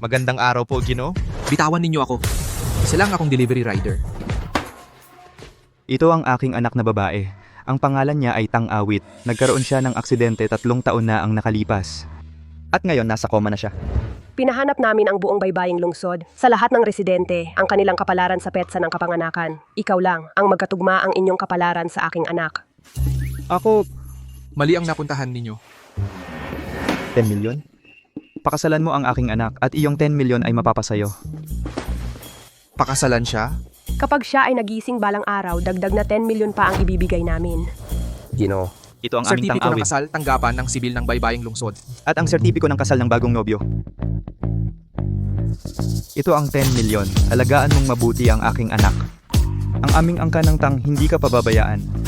Magandang araw po, Gino. Bitawan ninyo ako. Isa lang akong delivery rider. Ito ang aking anak na babae. Ang pangalan niya ay Tang Awit. Nagkaroon siya ng aksidente 3 taon na ang nakalipas. At ngayon nasa coma na siya. Pinahanap namin ang buong baybaying lungsod. Sa lahat ng residente, ang kanilang kapalaran sa petsa ng kapanganakan. Ikaw lang, ang magkatugma ang inyong kapalaran sa aking anak. Ako, Mali ang napuntahan ninyo. 10 milyon? Pakasalan mo ang aking anak at iyong 10 milyon ay mapapasayo. Pakasalan siya? Kapag siya ay nagising balang araw, dagdag na 10 milyon pa ang ibibigay namin. Gino, Ito ang aming Tang Sertipiko ng Awit. kasal, tanggapan ng sibil ng baybaying lungsod. At ang sertipiko ng kasal ng bagong nobyo. Ito ang 10 milyon. Alagaan mong mabuti ang aking anak. Ang aming angka ng Tang, hindi ka pababayaan.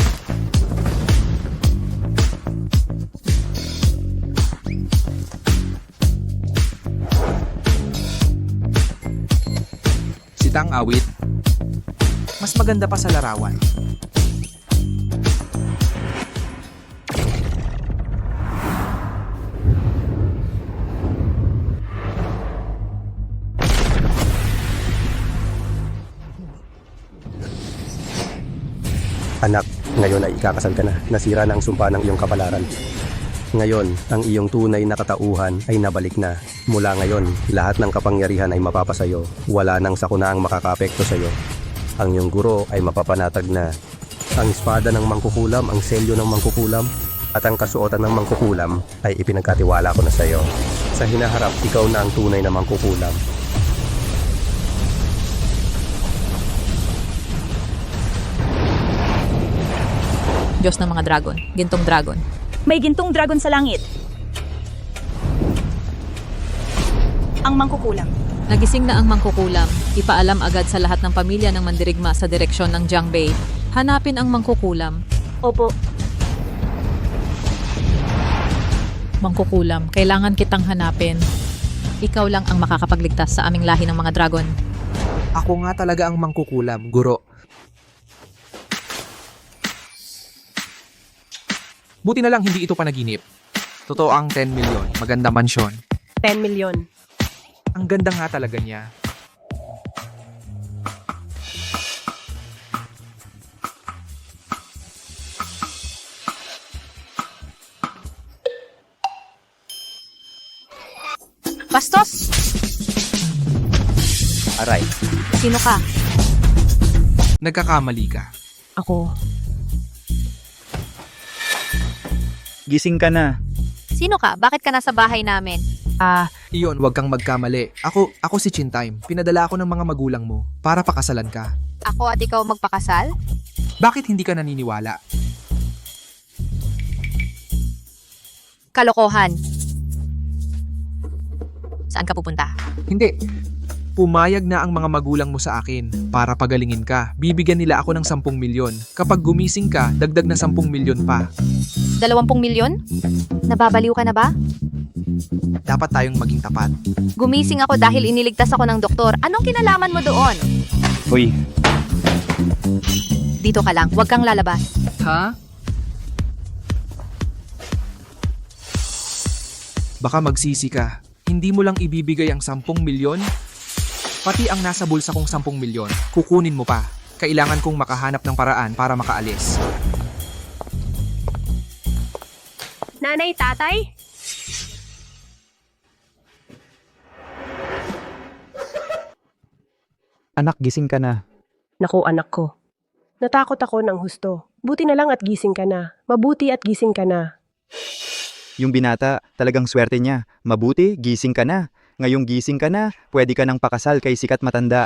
Si Tang Awit, mas maganda pa sa larawan. anak, ngayon ay ikakasal ka na. Nasira na ang sumpa ng iyong kapalaran. Ngayon, ang iyong tunay na katauhan ay nabalik na. Mula ngayon, lahat ng kapangyarihan ay mapapasayo. Wala nang sakunaang makakaapekto sa iyo. Ang iyong guro ay mapapanatag na. Ang espada ng mangkukulam, ang selyo ng mangkukulam, at ang kasuotan ng mangkukulam ay ipinagkatiwala ko na sa iyo. Sa hinaharap, ikaw na ang tunay na mangkukulam. Diyos ng mga dragon, gintong dragon. May gintong dragon sa langit. Ang mangkukulam. Nagising na ang mangkukulam. Ipaalam agad sa lahat ng pamilya ng mandirigma sa direksyon ng Jiangbei. Hanapin ang mangkukulam. Opo. Mangkukulam, kailangan kitang hanapin. Ikaw lang ang makakapagligtas sa aming lahi ng mga dragon. Ako nga talaga ang mangkukulam, guro. Buti na lang hindi ito panaginip. Totoo ang 10 milyon, maganda mansyon. 10 milyon. Ang ganda nga talaga niya. Bastos! Aray. Sino ka? Nagkakamali ka. Ako. Gising ka na. Sino ka? Bakit ka nasa bahay namin? Iyon, huwag kang magkamali. Ako si Chintime. Pinadala ako ng mga magulang mo para pakasalan ka. Ako at ikaw magpakasal? Bakit hindi ka naniniwala? Kalokohan. Saan ka pupunta? Hindi. Pumayag na ang mga magulang mo sa akin para pagalingin ka. Bibigyan nila ako ng 10 milyon. Kapag gumising ka, dagdag na 10 milyon pa. 20 milyon? Nababaliw ka na ba? Dapat tayong maging tapat. Gumising ako dahil iniligtas ako ng doktor. Anong kinalaman mo doon? Uy, Dito ka lang, huwag kang lalabas. Ha? Baka magsisi ka. Hindi mo lang ibibigay ang 10 milyon? Pati ang nasa bulsa kong 10 milyon, kukunin mo pa. Kailangan kong makahanap ng paraan para makaalis. Nanay, tatay? anak, gising ka na. Naku, anak ko. Natakot ako ng husto. Buti na lang at gising ka na. Mabuti at gising ka na. Yung binata, talagang swerte niya. Mabuti, gising ka na. Ngayong gising ka na, pwede ka nang pakasal kay sikat matanda.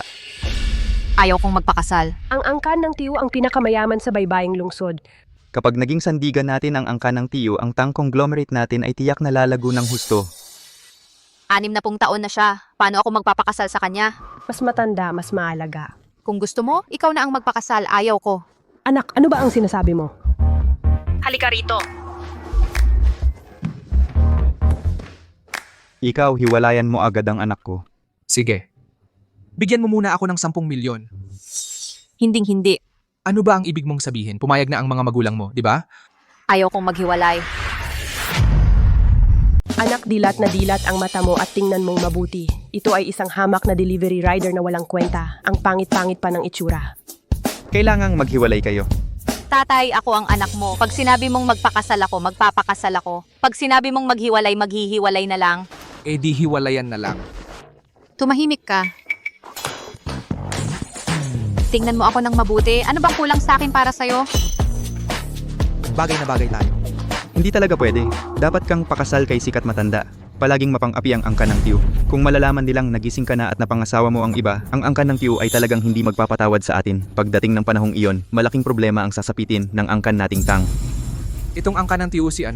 Ayaw kong magpakasal. Ang angkan ng tiyo ang pinakamayaman sa baybaying lungsod. Kapag naging sandigan natin ang angka ng tiyo, ang Tang conglomerate natin ay tiyak na lalago ng husto. 60 taon na siya. Paano ako magpapakasal sa kanya? Mas matanda, mas maalaga. Kung gusto mo, ikaw na ang magpakasal. Ayaw ko. Anak, ano ba ang sinasabi mo? Halika rito. Ikaw, hiwalayan mo agad ang anak ko. Sige. Bigyan mo muna ako ng 10 milyon. Hinding-hindi. Ano ba ang ibig mong sabihin? Pumayag na ang mga magulang mo, di ba? Ayaw kong maghiwalay. Anak, dilat na dilat ang mata mo at tingnan mong mabuti. Ito ay isang hamak na delivery rider na walang kwenta. Ang pangit-pangit pa ng itsura. Kailangang maghiwalay kayo. Tatay, ako ang anak mo. Pag sinabi mong magpakasal ako, magpapakasal ako. Pag sinabi mong maghiwalay, maghihiwalay na lang. Eh di hiwalayan na lang. Tumahimik ka. Tingnan mo ako ng mabuti. Ano bang kulang sa akin para sa'yo? Bagay na bagay tayo. Hindi talaga pwede. Dapat kang pakasal kay sikat matanda. Palaging mapang-api ang angkan ng tiyo. Kung malalaman nilang nagising ka na at napangasawa mo ang iba, ang angkan ng tiyo ay talagang hindi magpapatawad sa atin. Pagdating ng panahong iyon, malaking problema ang sasapitin ng angkan nating tang. Itong angka ng TUC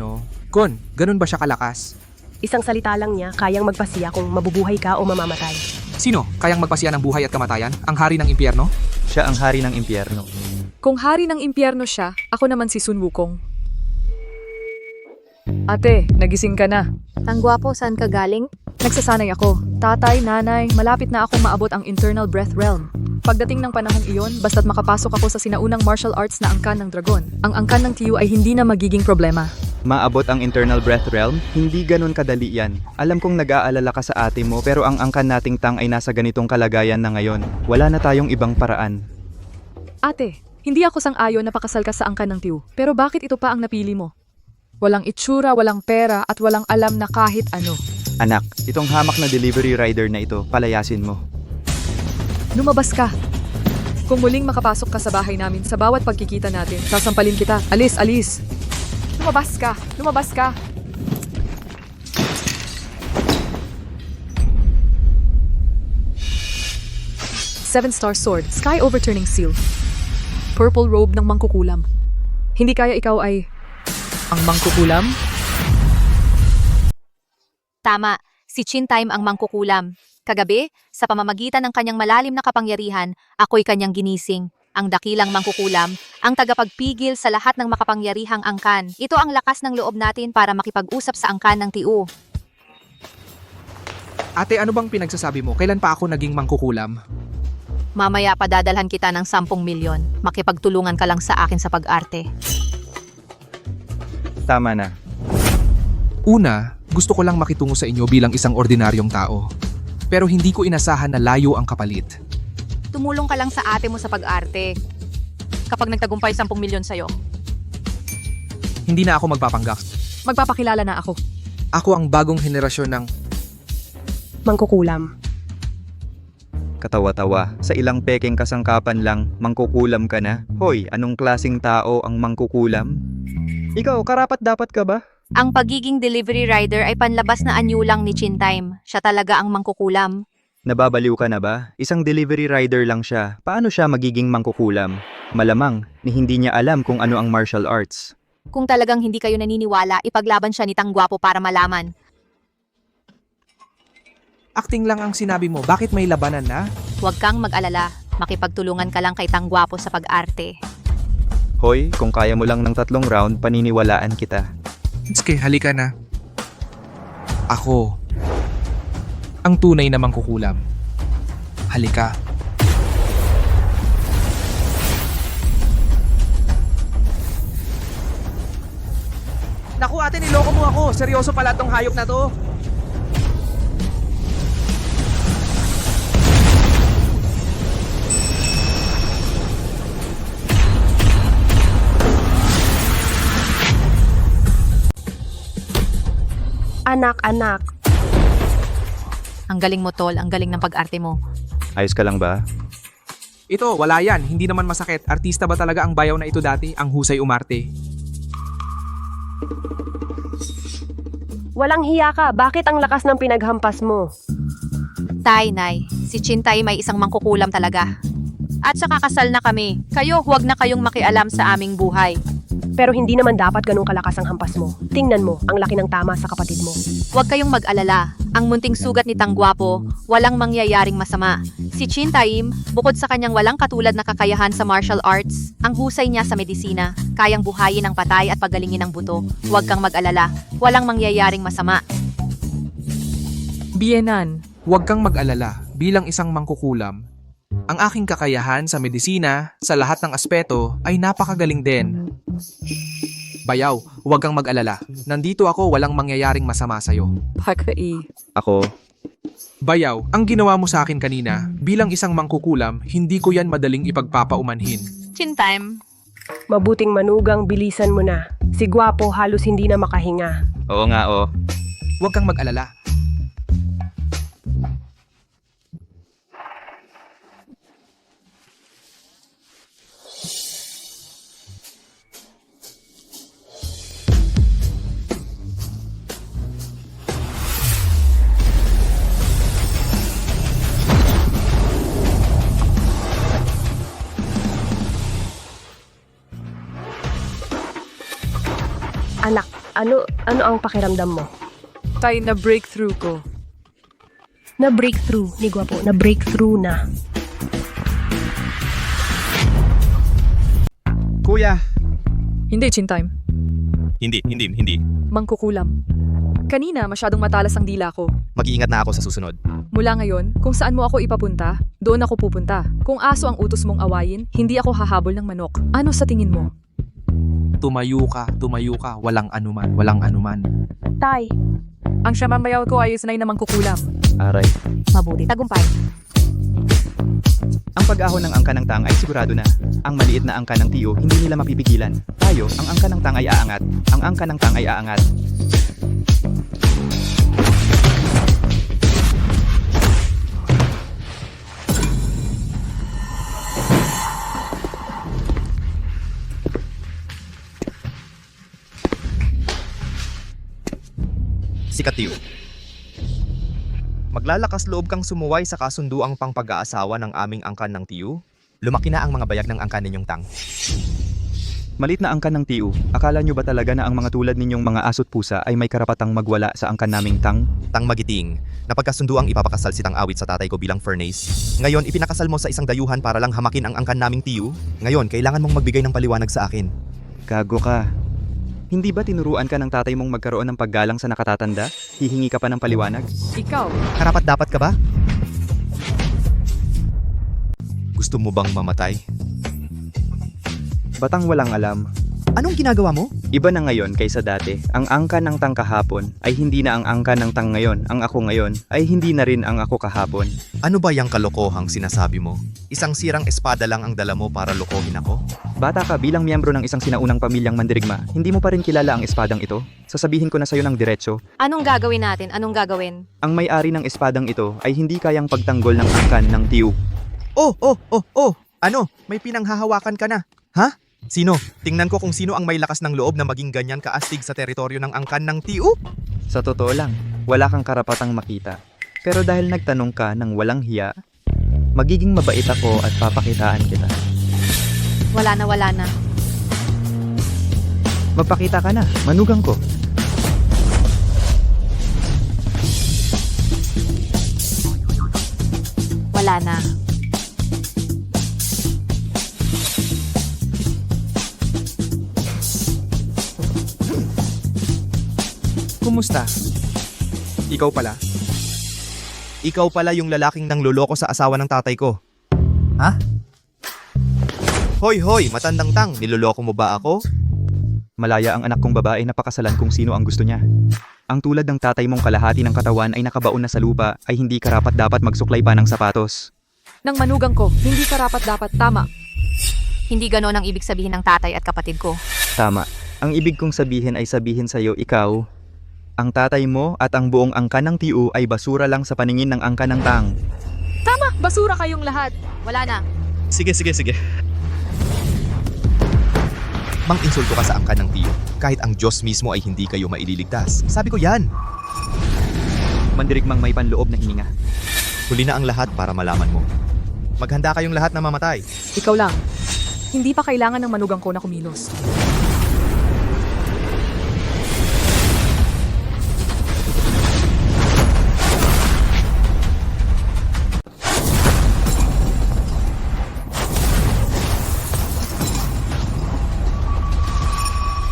Kon, ganun ba siya kalakas? Isang salita lang niya, kayang magpasiya kung mabubuhay ka o mamamatay. Sino? Kayang magpasiya ng buhay at kamatayan? Ang hari ng impyerno? Siya ang hari ng impyerno. Kung hari ng impyerno siya, ako naman si Sun Wukong. Ate, nagising ka na. Ang gwapo, saan ka galing? Nagsasanay ako. Tatay, nanay, malapit na akong maabot ang internal breath realm. Pagdating ng panahong iyon, basta't makapasok ako sa sinaunang martial arts na angkan ng dragon, ang angkan ng Tiyu ay hindi na magiging problema. Maabot ang internal breath realm? Hindi ganun kadali yan. Alam kong nag-aalala ka sa ate mo pero ang angkan nating tang ay nasa ganitong kalagayan na ngayon. Wala na tayong ibang paraan. Ate, hindi ako sang-ayon na pakasal ka sa angkan ng Tiyu, pero bakit ito pa ang napili mo? Walang itsura, walang pera, at walang alam na kahit ano. Anak, itong hamak na delivery rider na ito, palayasin mo. Lumabas ka. Kung muling makapasok ka sa bahay namin sa bawat pagkikita natin, sasampalin kita. Alis, alis. Lumabas ka. Lumabas ka. Seven-star sword, sky overturning seal. Purple robe ng mangkukulam. Hindi kaya ikaw ay ang mangkukulam? Tama, si Chin Time ang mangkukulam. Kagabi, sa pamamagitan ng kanyang malalim na kapangyarihan, ako'y kanyang ginising. Ang dakilang mangkukulam, ang tagapagpigil sa lahat ng makapangyarihang angkan. Ito ang lakas ng loob natin para makipag-usap sa angkan ng Tiyu. Ate, ano bang pinagsasabi mo? Kailan pa ako naging mangkukulam? Mamaya padadalhan kita ng 10 milyon. Makipagtulungan ka lang sa akin sa pag-arte. Tama na. Una, gusto ko lang makitungo sa inyo bilang isang ordinaryong tao. Pero hindi ko inasahan na layo ang kapalit. Tumulong ka lang sa ate mo sa pag-arte. Kapag nagtagumpay 10 milyon sa'yo. Hindi na ako magpapanggap. Magpapakilala na ako. Ako ang bagong henerasyon ng... Mangkukulam. Katawa-tawa, sa ilang pekeng kasangkapan lang, mangkukulam ka na? Hoy, anong klasing tao ang mangkukulam? Ikaw, karapat dapat ka ba? Ang pagiging delivery rider ay panlabas na anyo lang ni Chin Time. Siya talaga ang mangkukulam. Nababaliw ka na ba? Isang delivery rider lang siya. Paano siya magiging mangkukulam? Malamang, ni hindi niya alam kung ano ang martial arts. Kung talagang hindi kayo naniniwala, ipaglaban siya ni Tang Gwapo para malaman. Acting lang ang sinabi mo. Bakit may labanan na? Huwag kang mag-alala. Makipagtulungan ka lang kay Tang Gwapo sa pag-arte. Hoy, kung kaya mo lang ng 3 round, paniniwalaan kita. Itsuki, halika na. Ako. Ang tunay na mangkukulam. Halika. Naku ate, niloko mo ako. Seryoso pala tong hayop na to. Anak-anak. Ang galing mo, Tol. Ang galing ng pag-arte mo. Ayos ka lang ba? Ito, wala yan. Hindi naman masakit. Artista ba talaga ang bayaw na ito dati? Ang husay umarte. Walang hiya ka. Bakit ang lakas ng pinaghampas mo? Tay, Nay. Si Chin Tay may isang mangkukulam talaga. At sa kakasal na kami, kayo huwag na kayong makialam sa aming buhay. Pero hindi naman dapat ganun kalakas ang hampas mo. Tingnan mo, ang laki ng tama sa kapatid mo. Huwag kayong mag-alala. Ang munting sugat ni Tang Gwapo, walang mangyayaring masama. Si Chin Taim, bukod sa kanyang walang katulad na kakayahan sa martial arts, ang husay niya sa medisina, kayang buhayin ang patay at pagalingin ang buto. Huwag kang mag-alala. Walang mangyayaring masama. Bienan. Huwag kang mag-alala. Bilang isang mangkukulam, ang aking kakayahan sa medisina, sa lahat ng aspeto, ay napakagaling din. Bayaw, huwag kang mag-alala. Nandito ako, walang mangyayaring masama sa'yo. Pakai. Ako, Bayaw, ang ginawa mo sa akin kanina, bilang isang mangkukulam, hindi ko yan madaling ipagpapaumanhin. Chin time. Mabuting manugang, bilisan mo na. Si Gwapo halos hindi na makahinga. Oo nga, oh. Huwag kang mag-alala. Anak, ano ang pakiramdam mo? Tay, na breakthrough ko. Na-breakthrough ni Gwapo, na-breakthrough na. Kuya, Hindi, chin time. Hindi. Mangkukulam. Kanina, masyadong matalas ang dila ko. Mag-iingat na ako sa susunod. Mula ngayon, kung saan mo ako ipapunta, doon ako pupunta. Kung aso ang utos mong awayin, hindi ako hahabol ng manok. Ano sa tingin mo? Tumayo ka, walang anuman. Tay, Ang siyamambayaw ko ay sanay na mangkukulam. aray. Mabuti. Tagumpay. Ang pag-ahon ng angka ng tang ay sigurado na. Ang maliit na angka ng tiyo, hindi nila mapipigilan. Tayo, ang angka ng tang ay aangat. Ang angka ng tang ay aangat. Sikat Tiyo. Maglalakas loob kang sumuway sa kasunduang pang pag-aasawa ng aming angkan ng Tiyo? Lumaki na ang mga bayag ng angkan ninyong tang. Malit na angkan ng tiyo. Akala nyo ba talaga na ang mga tulad ninyong mga aso't pusa ay may karapatang magwala sa angkan naming tang? Tang Magiting, napagkasunduang ipapakasal si Tang Awit sa tatay ko bilang furnace. Ngayon, ipinakasal mo sa isang dayuhan para lang hamakin ang angkan naming Tiyo? Ngayon, kailangan mong magbigay ng paliwanag sa akin. Gago ka. Hindi ba tinuruan ka ng tatay mong magkaroon ng paggalang sa nakatatanda? Hihingi ka pa ng paliwanag? Ikaw, Karapat dapat ka ba? Gusto mo bang mamatay? Batang walang alam. Anong ginagawa mo? Iba na ngayon kaysa dati. Ang angka ng tang kahapon ay hindi na ang angka ng tang ngayon. Ang ako ngayon ay hindi na rin ang ako kahapon. Ano ba yung kalokohang sinasabi mo? Isang sirang espada lang ang dala mo para lokohin ako? Bata ka bilang miyembro ng isang sinaunang pamilyang mandirigma, hindi mo pa rin kilala ang espadang ito? Sasabihin ko na sa'yo ng diretso, Anong gagawin natin? Anong gagawin? ang may-ari ng espadang ito ay hindi kayang pagtanggol ng angkan ng tiyo. Oh! Ano? May pinanghahawakan ka na? Ha? Sino? Tingnan ko kung sino ang may lakas ng loob na maging ganyan kaastig sa teritoryo ng angkan ng Tiyo. Sa totoo lang, wala kang karapatang makita. Pero dahil nagtanong ka ng walang hiya, magiging mabait ako at papakitaan kita. Wala na. Magpakita ka na, manugang ko. Wala na. Kumusta? Ikaw pala? Ikaw pala yung lalaking nang luloko sa asawa ng tatay ko. Ha? Hoy, matandang tang, niloloko mo ba ako? Malaya ang anak kong babae na pakasalan kung sino ang gusto niya. Ang tulad ng tatay mong kalahati ng katawan ay nakabaon na sa lupa ay hindi karapat dapat magsuklay pa ng sapatos. nang manugang ko, hindi karapat dapat tama. Hindi ganon ang ibig sabihin ng tatay at kapatid ko. Tama. Ang ibig kong sabihin ay sabihin sa'yo, ikaw, ang tatay mo at ang buong angka ng tiyo ay basura lang sa paningin ng angka ng tang. Tama, basura kayong lahat. Wala na. Sige. Mang-insulto ka sa angkan ng Tiyo. Kahit ang Diyos mismo ay hindi kayo maililigtas. Sabi ko yan. Mandirigmang may panloob na hininga. Huli na ang lahat para malaman mo. Maghanda kayong lahat na mamatay. Ikaw lang. Hindi pa kailangan ng manugang ko na kumilos.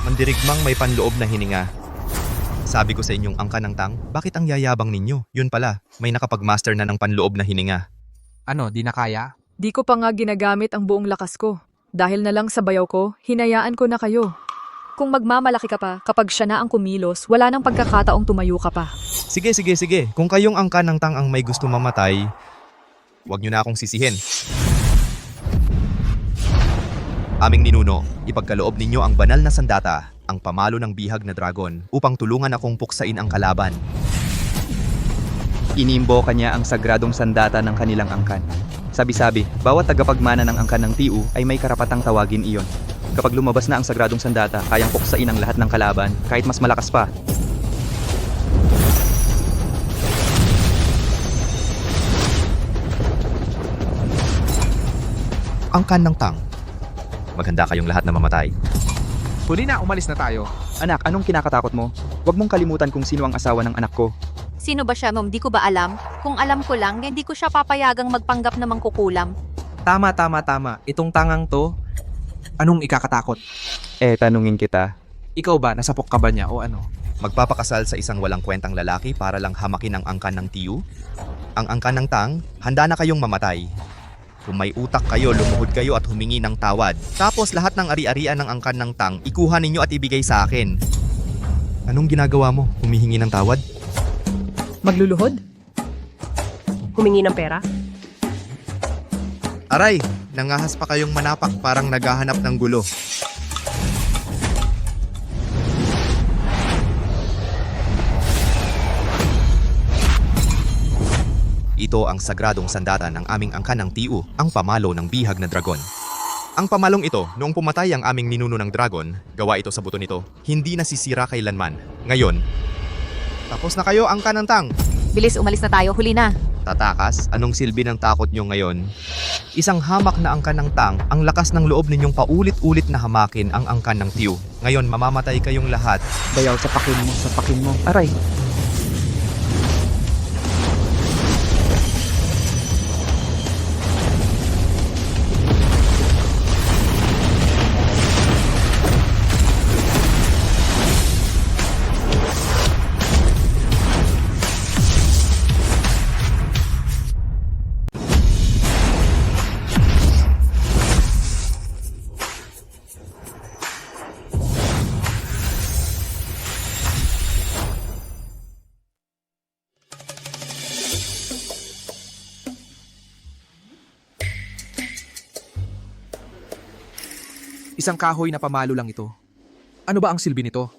Mandirigmang may panloob na hininga. Sabi ko sa inyong angka ng tang, bakit ang yayabang ninyo? Yun pala, may nakapag-master na ng panloob na hininga. Ano, di na kaya? Di ko pa nga ginagamit ang buong lakas ko. Dahil na lang sa bayaw ko, hinayaan ko na kayo. Kung magmamalaki ka pa, kapag siya na ang kumilos, wala nang pagkakataong tumayo ka pa. Sige. Kung kayong angkan ng tang ang may gusto mamatay, huwag nyo na akong sisihin. Aming ninuno, ipagkaloob ninyo ang banal na sandata, ang pamalo ng bihag na dragon, upang tulungan akong puksain ang kalaban. Inimbo kanya ang sagradong sandata ng kanilang angkan. Sabi-sabi, bawat tagapagmana ng angkan ng TU ay may karapatang tawagin iyon. Kapag lumabas na ang sagradong sandata, kayang puksain ang lahat ng kalaban, kahit mas malakas pa. Angkan ng tang. Maghanda kayong lahat na mamatay. Huli na, umalis na tayo. Anak, anong kinakatakot mo? Huwag mong kalimutan kung sino ang asawa ng anak ko. Sino ba siya, Mom? Di ko ba alam? Kung alam ko lang, hindi ko siya papayagang magpanggap na mangkukulam. Tama. Itong tangang to, anong ikakatakot? Tanungin kita. Ikaw ba, nasapok ka ba niya o ano? Magpapakasal sa isang walang kwentang lalaki para lang hamakin ang angkan ng TU? Ang angkan ng tang, handa na kayong mamatay. Kung may utak kayo, lumuhod kayo at humingi ng tawad. Tapos lahat ng ari-arian ng angkan ng tang, ikuha ninyo at ibigay sa akin. Anong ginagawa mo? Humihingi ng tawad? Magluluhod? Humingi ng pera? Aray, nangahas pa kayong manapak parang naghahanap ng gulo. Ito ang sagradong sandata ng aming angkan ng TU, ang pamalo ng bihag na dragon. Ang pamalong ito, noong pumatay ang aming ninuno ng dragon, gawa ito sa buto nito, hindi nasisira kailanman. Ngayon, tapos na kayo angkan ng tang. Bilis, umalis na tayo. Huli na. Tatakas, anong silbi ng takot nyo ngayon? Isang hamak na angkan ng tang, ang lakas ng loob ninyong paulit-ulit na hamakin ang angkan ng TU. Ngayon, mamamatay kayong lahat. Bayaw, sapakin mo. Aray! Isang kahoy na pamalo lang ito. Ano ba ang silbi nito?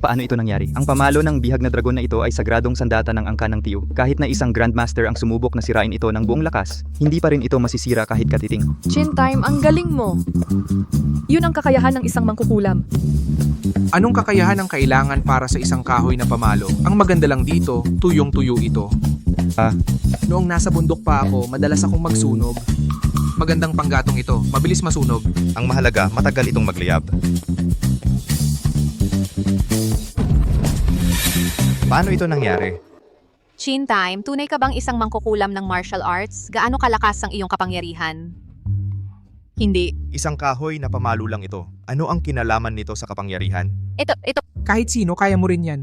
Paano ito nangyari? Ang pamalo ng bihag na dragon na ito ay sagradong sandata ng angkan ng TU. Kahit na isang Grandmaster ang sumubok na sirain ito ng buong lakas, hindi pa rin ito masisira kahit katiting. Chin time, ang galing mo. Yun ang kakayahan ng isang mangkukulam. Anong kakayahan ang kailangan para sa isang kahoy na pamalo? Ang maganda lang dito, tuyong-tuyo ito. Noong nasa bundok pa ako, madalas akong magsunog. Magandang panggatong ito, mabilis masunog. Ang mahalaga, matagal itong magliyab. Paano ito nangyari? Chin time, tunay ka bang isang mangkukulam ng martial arts? Gaano kalakas ang iyong kapangyarihan? Hindi. Isang kahoy na pamalo lang ito. Ano ang kinalaman nito sa kapangyarihan? Ito, Kahit sino, kaya mo rin yan.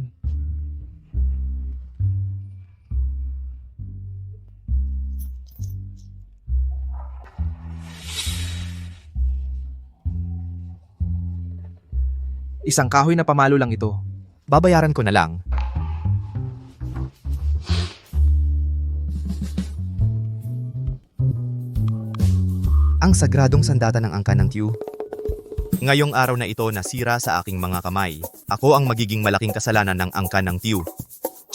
Isang kahoy na pamalo lang ito. Babayaran ko na lang. Ang sagradong sandata ng angkan ng TU. Ngayong araw na ito nasira sa aking mga kamay. Ako ang magiging malaking kasalanan ng angkan ng TU.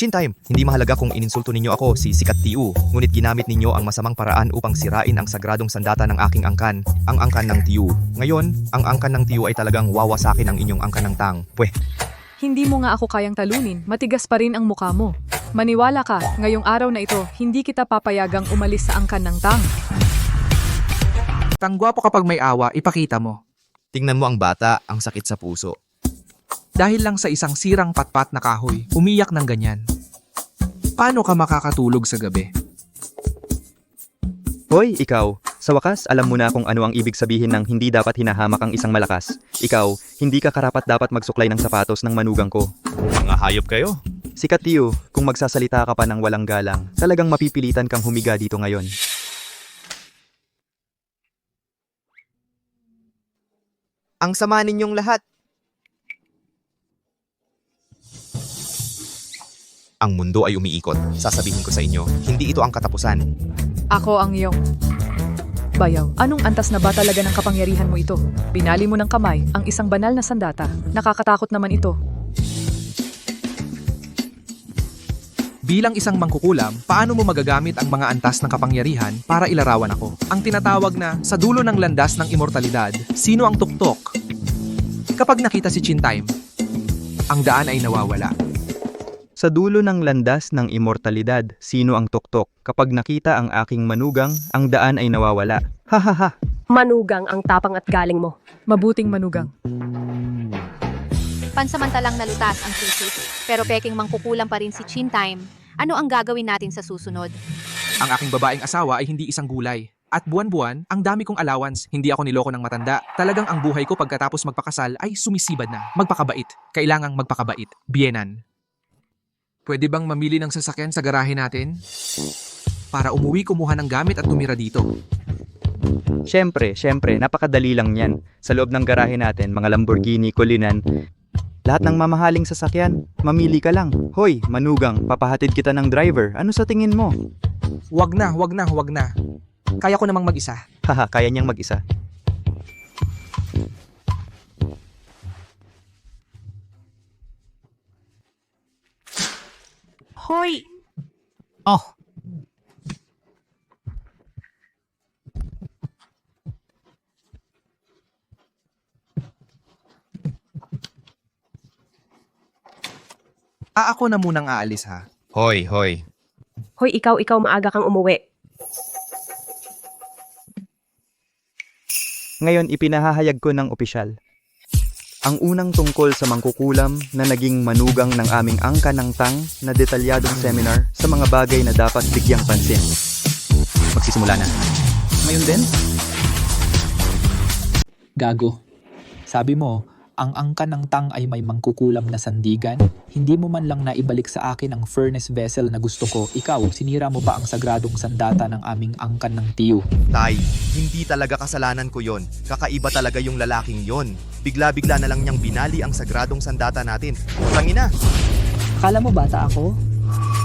Chin time, hindi mahalaga kung ininsulto ninyo ako si Sikat TU, ngunit ginamit ninyo ang masamang paraan upang sirain ang sagradong sandata ng aking angkan, ang angkan ng TU. Ngayon, ang angkan ng TU ay talagang wawasakin ang inyong angkan ng tang. Pweh. Hindi mo nga ako kayang talunin, matigas pa rin ang mukha mo. Maniwala ka, ngayong araw na ito, hindi kita papayagang umalis sa angkan ng tang. Tanggwapo kapag may awa, ipakita mo. Tingnan mo ang bata, ang sakit sa puso. Dahil lang sa isang sirang patpat na kahoy, umiyak ng ganyan. Paano ka makakatulog sa gabi? Hoy, ikaw! Sa wakas, alam mo na kung ano ang ibig sabihin ng hindi dapat hinahamak ang isang malakas. Ikaw, hindi ka karapat dapat magsuklay ng sapatos ng manugang ko. Mga hayop kayo. Sikat Tio, kung magsasalita ka pa ng walang galang, talagang mapipilitan kang humiga dito ngayon. Ang sama ninyong lahat. Ang mundo ay umiikot. Sasabihin ko sa inyo, hindi ito ang katapusan. Ako ang iyong bayaw. Anong antas na ba talaga ng kapangyarihan mo ito? Binali mo ng kamay ang isang banal na sandata. Nakakatakot naman ito. Bilang isang mangkukulam, paano mo magagamit ang mga antas ng kapangyarihan para ilarawan ako? Ang tinatawag na sa dulo ng landas ng immortalidad, sino ang tuktok? Kapag nakita si Chintime, ang daan ay nawawala. Sa dulo ng landas ng immortalidad, sino ang tuktok? Kapag nakita ang aking manugang, ang daan ay nawawala. Hahaha. Manugang ang tapang at galing mo. Mabuting manugang. Pansamantalang nalutas ang thesis, pero peking mangkukulam pa rin si Chintime. Ano ang gagawin natin sa susunod? Ang aking babaeng asawa ay hindi isang gulay. At buwan-buwan, ang dami kong allowance, hindi ako niloko ng matanda. Talagang ang buhay ko pagkatapos magpakasal ay sumisibad na. Magpakabait. Kailangang magpakabait. Bienan. Pwede bang mamili ng sasakyan sa garahe natin? Para umuwi, kumuha ng gamit at tumira dito. Siyempre, napakadali lang yan. Sa loob ng garahe natin, mga Lamborghini, Kulinan, lahat ng mamahaling sasakyan, mamili ka lang. Hoy, manugang, papahatid kita ng driver. Ano sa tingin mo? Wag na. Kaya ko namang mag-isa. Haha, kaya niyang mag-isa. Hoy! Oh, ako na munang aalis ha. Hoy. Hoy, ikaw maaga kang umuwi. Ngayon, ipinahahayag ko ng opisyal. Ang unang tungkol sa mangkukulam na naging manugang ng aming angka ng tang na detalyadong seminar sa mga bagay na dapat bigyang pansin. Magsisimula na. Ngayon din? Gago. Sabi mo, ang angka ng tang ay may mangkukulam na sandigan? Hindi mo man lang naibalik sa akin ang furnace vessel na gusto ko. Ikaw, sinira mo pa ang sagradong sandata ng aming angkan ng tiyo. Tay, hindi talaga kasalanan ko yon. Kakaiba talaga yung lalaking yon. Bigla-bigla na lang niyang binali ang sagradong sandata natin. Tangina! Akala mo bata ako?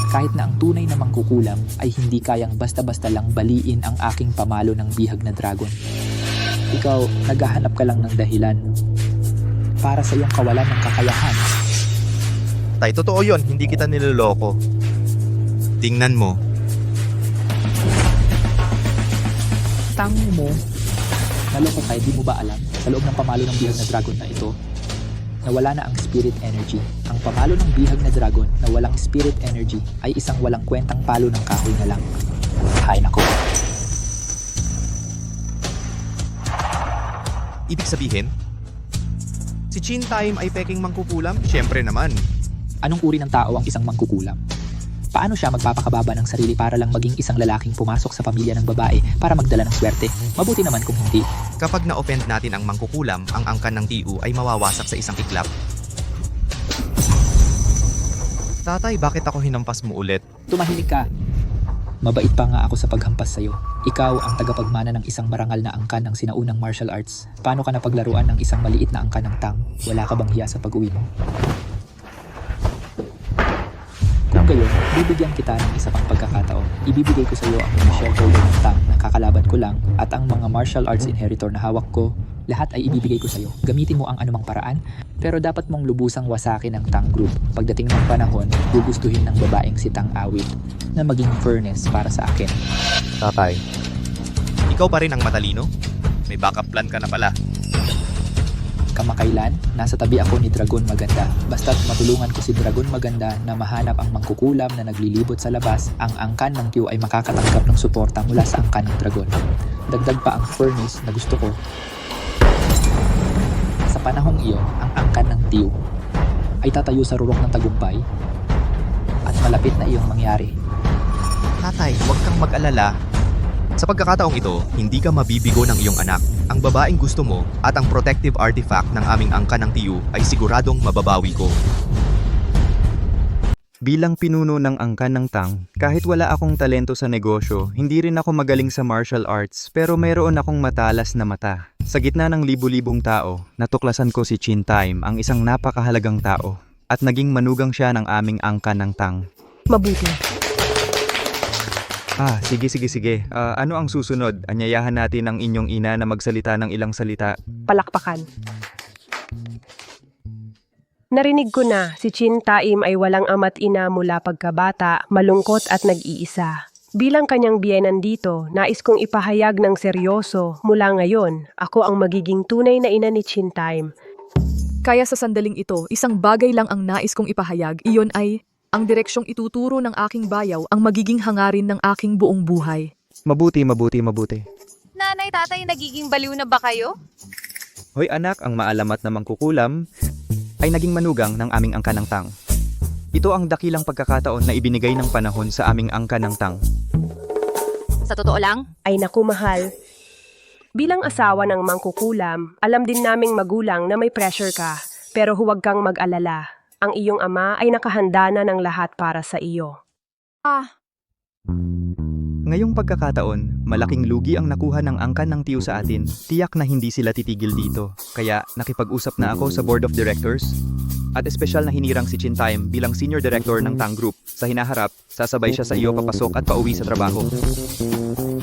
Kahit na ang tunay na mangkukulam ay hindi kayang basta-basta lang baliin ang aking pamalo ng bihag na dragon. Ikaw, naghahanap ka lang ng dahilan para sa iyong kawalan ng kakayahan. Tay, totoo yon. Hindi kita niloloko. Tingnan mo. Tango mo, naloko ka, di mo ba alam? Sa loob ng pamalo ng bihag na dragon na ito, nawala na ang spirit energy. Ang pamalo ng bihag na dragon na walang spirit energy ay isang walang kwentang palo ng kahoy na lang. Hay nako. Ibig sabihin, si Chintime ay peking mangkukulam? Siyempre naman. Anong uri ng tao ang isang mangkukulam? Paano siya magpapakababa ng sarili para lang maging isang lalaking pumasok sa pamilya ng babae para magdala ng swerte? Mabuti naman kung hindi. Kapag na-offend natin ang mangkukulam, ang angkan ng TU ay mawawasak sa isang iklap. Tatay, bakit ako hinampas mo ulit? Tumahimik ka. Mabait pa nga ako sa paghampas sa'yo. Ikaw ang tagapagmana ng isang marangal na angkan ng sinaunang martial arts. Paano ka napaglaruan ng isang maliit na angkan ng tang? Wala ka bang hiya sa pag-uwi mo? Kung gayon, bibigyan kita ng isa pang pagkakataon. Ibibigay ko sa iyo ang mga shareholder ng tang na kakalaban ko lang at ang mga martial arts inheritor na hawak ko. Lahat ay ibibigay ko sa iyo. Gamitin mo ang anumang paraan, pero dapat mong lubusang wasakin ang tang group. Pagdating ng panahon, gugustuhin ng babaeng si Tang Awit na maging furnace para sa akin. Tatay, ikaw pa rin ang matalino? May backup plan ka na pala. Kamakailan, nasa tabi ako ni Dragon Maganda. Basta't matulungan ko si Dragon Maganda na mahanap ang mangkukulam na naglilibot sa labas, ang angkan ng Q ay makakatanggap ng suporta mula sa angkan ng Dragon. Dagdag pa ang furnace na gusto ko. Sa panahong iyon, ang angkan ng Q ay tatayo sa rurok ng tagumpay at malapit na iyong mangyari. Tatay, huwag kang mag-alala. Sa pagkakataong ito, hindi ka mabibigo ng iyong anak. Ang babaeng gusto mo at ang protective artifact ng aming angkan ng TU ay siguradong mababawi ko. Bilang pinuno ng angkan ng Tang, kahit wala akong talento sa negosyo, hindi rin ako magaling sa martial arts, pero mayroon akong matalas na mata. Sa gitna ng libu-libong tao, natuklasan ko si Chin Time, ang isang napakahalagang tao, at naging manugang siya ng aming angkan ng Tang. Mabuti. Sige. Ano ang susunod? Anyayahan natin ang inyong ina na magsalita ng ilang salita. Palakpakan. Narinig ko na si Chin Taim ay walang ama't ina mula pagkabata, malungkot at nag-iisa. Bilang kanyang biyenan dito, nais kong ipahayag ng seryoso, mula ngayon, ako ang magiging tunay na ina ni Chin Taim. Kaya sa sandaling ito, isang bagay lang ang nais kong ipahayag, iyon ay ang direksyong ituturo ng aking bayaw ang magiging hangarin ng aking buong buhay. Mabuti. Nanay, tatay, nagiging baliw na ba kayo? Hoy anak, ang maalamat na mangkukulam ay naging manugang ng aming angkan ng Tang. Ito ang dakilang pagkakataon na ibinigay ng panahon sa aming angkan ng Tang. Sa totoo lang, Ay naku mahal. Bilang asawa ng mangkukulam, alam din naming magulang na may pressure ka, pero huwag kang mag-alala. Ang iyong ama ay nakahanda na ng lahat para sa iyo. Ngayong pagkakataon, malaking lugi ang nakuha ng angkan ng Tiyo sa atin. Tiyak na hindi sila titigil dito. Kaya nakipag-usap na ako sa Board of Directors. At espesyal na hinirang si Chin Time bilang Senior Director ng Tang Group. Sa hinaharap, sasabay siya sa iyo papasok at pauwi sa trabaho.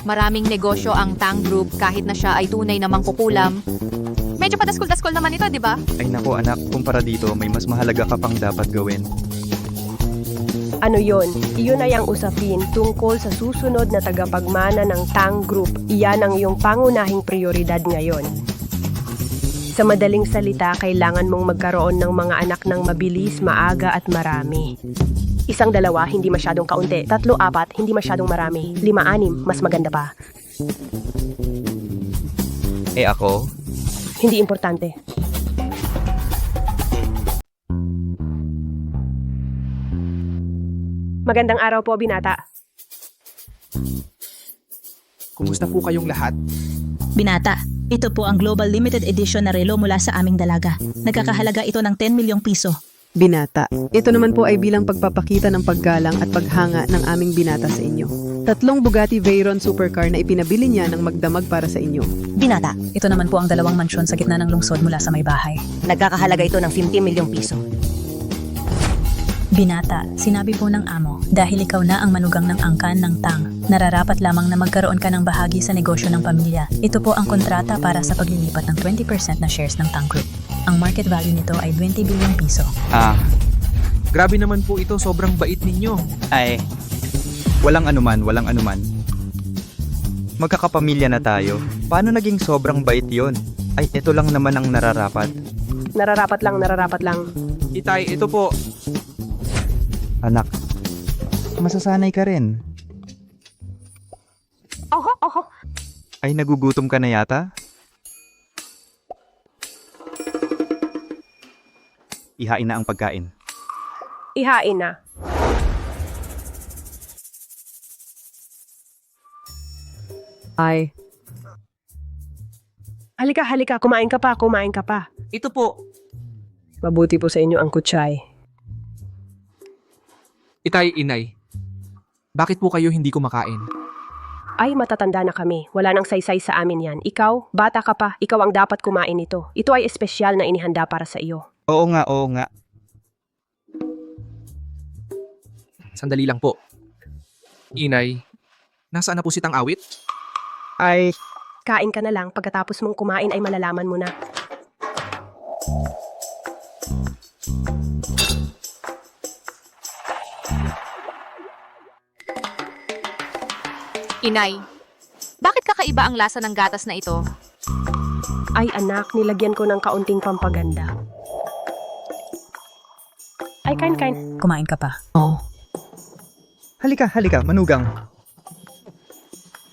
maraming negosyo ang Tang Group kahit na siya ay tunay na mangkukulam. Medyo padaskol-daskol naman ito, di ba? Ay nako anak, kumpara dito, may mas mahalaga ka pang dapat gawin. Ano yon? Iyon ay ang usapin tungkol sa susunod na tagapagmana ng Tang Group. Iyan ang iyong pangunahing prioridad ngayon. Sa madaling salita, kailangan mong magkaroon ng mga anak ng mabilis, maaga at marami. 1, 2, hindi masyadong kaunti. 3, 4, hindi masyadong marami. 5, 6, mas maganda pa. Eh ako? Hindi importante. Magandang araw po, binata. Kumusta po kayong lahat? Binata, ito po ang Global Limited Edition na relo mula sa aming dalaga. Nagkakahalaga ito ng 10 milyong piso. Binata. Ito naman po ay bilang pagpapakita ng paggalang at paghanga ng aming binata sa inyo. 3 Bugatti Veyron supercar na ipinabili niya ng magdamag para sa inyo. Binata, ito naman po ang 2 mansyon sa gitna ng lungsod mula sa may bahay. Nagkakahalaga ito ng 50 milyong piso. Binata, sinabi po ng amo, dahil ikaw na ang manugang ng angkan ng Tang, nararapat lamang na magkaroon ka ng bahagi sa negosyo ng pamilya. Ito po ang kontrata para sa paglilipat ng 20% na shares ng Tang Group. Ang market value nito ay 20 bilyong piso. Grabe naman po ito, sobrang bait ninyo. Ay, walang anuman. Magkakapamilya na tayo. Paano naging sobrang bait yon? Ay, ito lang naman ang nararapat. Nararapat lang. Itay, ito po. Anak, masasanay ka rin. Oho. Ay, nagugutom ka na yata? Ihain na ang pagkain. Ihain na. Ay, Halika, kumain ka pa. Ito po. Mabuti po sa inyo ang kutsay. Itay, inay. Bakit po kayo hindi kumakain? Ay, matatanda na kami. Wala nang saysay sa amin yan. Ikaw, bata ka pa. Ikaw ang dapat kumain ito. Ito ay espesyal na inihanda para sa iyo. Oo nga. Sandali lang po. Inay, nasaan na po si Tang Awit? Ay, Kain ka na lang. Pagkatapos mong kumain ay malalaman mo na. Inay, bakit kakaiba ang lasa ng gatas na ito? Ay anak, nilagyan ko ng kaunting pampaganda. Ay, kain. Kumain ka pa. halika, manugang.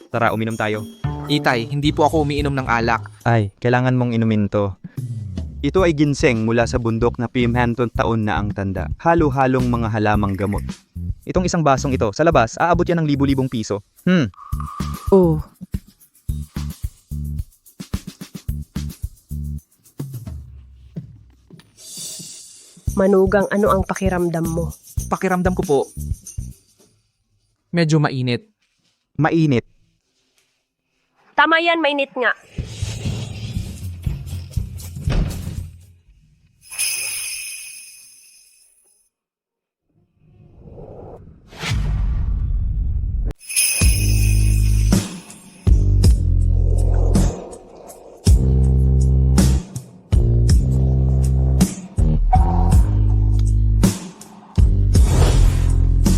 Tara, uminom tayo. Itay, hindi po ako umiinom ng alak. Ay, kailangan mong inumin to. Ito ay ginseng mula sa bundok na 500 taon na ang tanda. Halo-halong mga halamang gamot. Itong isang basong ito, sa labas, aabot yan ng libu-libong piso. Oh, Manugang, ano ang pakiramdam mo? pakiramdam ko po. Medyo mainit. Mainit. Tama yan, mainit nga.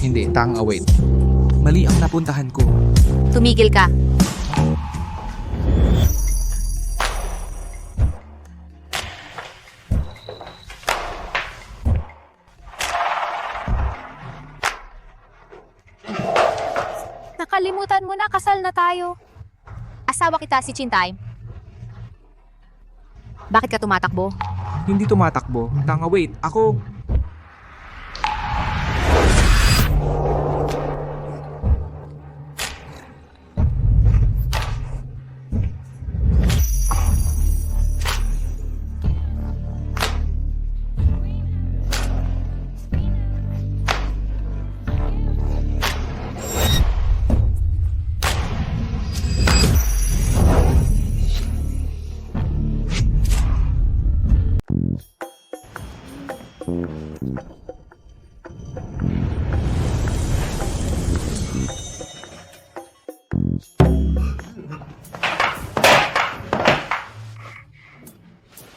Hindi, wait. Mali ang napuntahan ko. Tumigil ka. Nakalimutan mo na, kasal na tayo. Asawa kita si Chintay. Bakit ka tumatakbo? Hindi tumatakbo. Wait. Ako...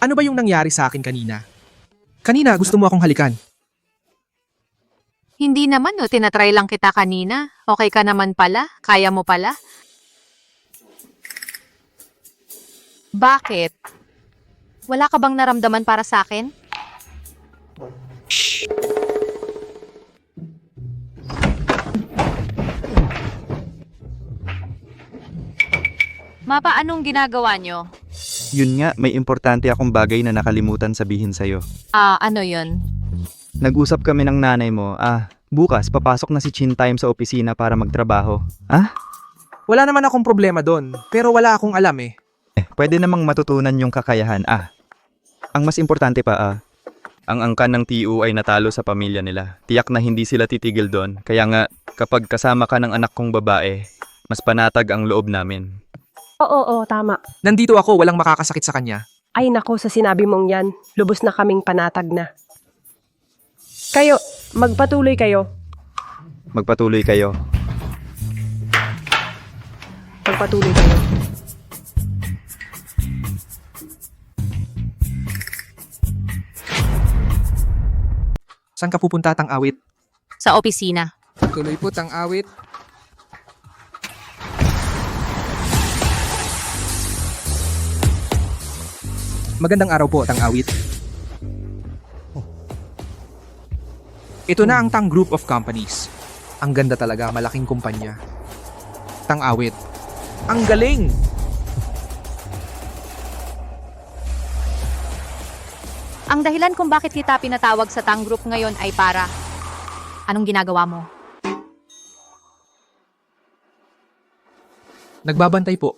Ano ba yung nangyari sa akin kanina? Kanina, gusto mo akong halikan. Hindi naman, no. Tinatry lang kita kanina. Okay ka naman pala? Kaya mo pala? Bakit? Wala ka bang naramdaman para sa akin? Mapa, anong ginagawa nyo? Yun nga, may importante akong bagay na nakalimutan sabihin sa'yo. Ano yun? Nag-usap kami ng nanay mo. Bukas papasok na si Chintay sa opisina para magtrabaho. Wala naman akong problema doon, pero wala akong alam eh. Pwede namang matutunan yung kakayahan. Ang mas importante pa, ang angkan ng TU ay natalo sa pamilya nila. Tiyak na hindi sila titigil doon. Kaya nga, kapag kasama ka ng anak kong babae, mas panatag ang loob namin. Oo, tama. Nandito ako, walang makakasakit sa kanya. Ay nako, sa sinabi mong yan, lubos na kaming panatag na. Kayo, magpatuloy kayo. Magpatuloy kayo. Magpatuloy kayo. Saan ka pupunta, Tang-awit? Sa opisina. Tuloy po, Tang-awit. Magandang araw po, Tang-awit. Ito na ang Tang Group of Companies. Ang ganda talaga, malaking kumpanya. Tang-awit. Ang galing! Ang dahilan kung bakit kita pinatawag sa Tang Group ngayon ay para... Anong ginagawa mo? Nagbabantay po.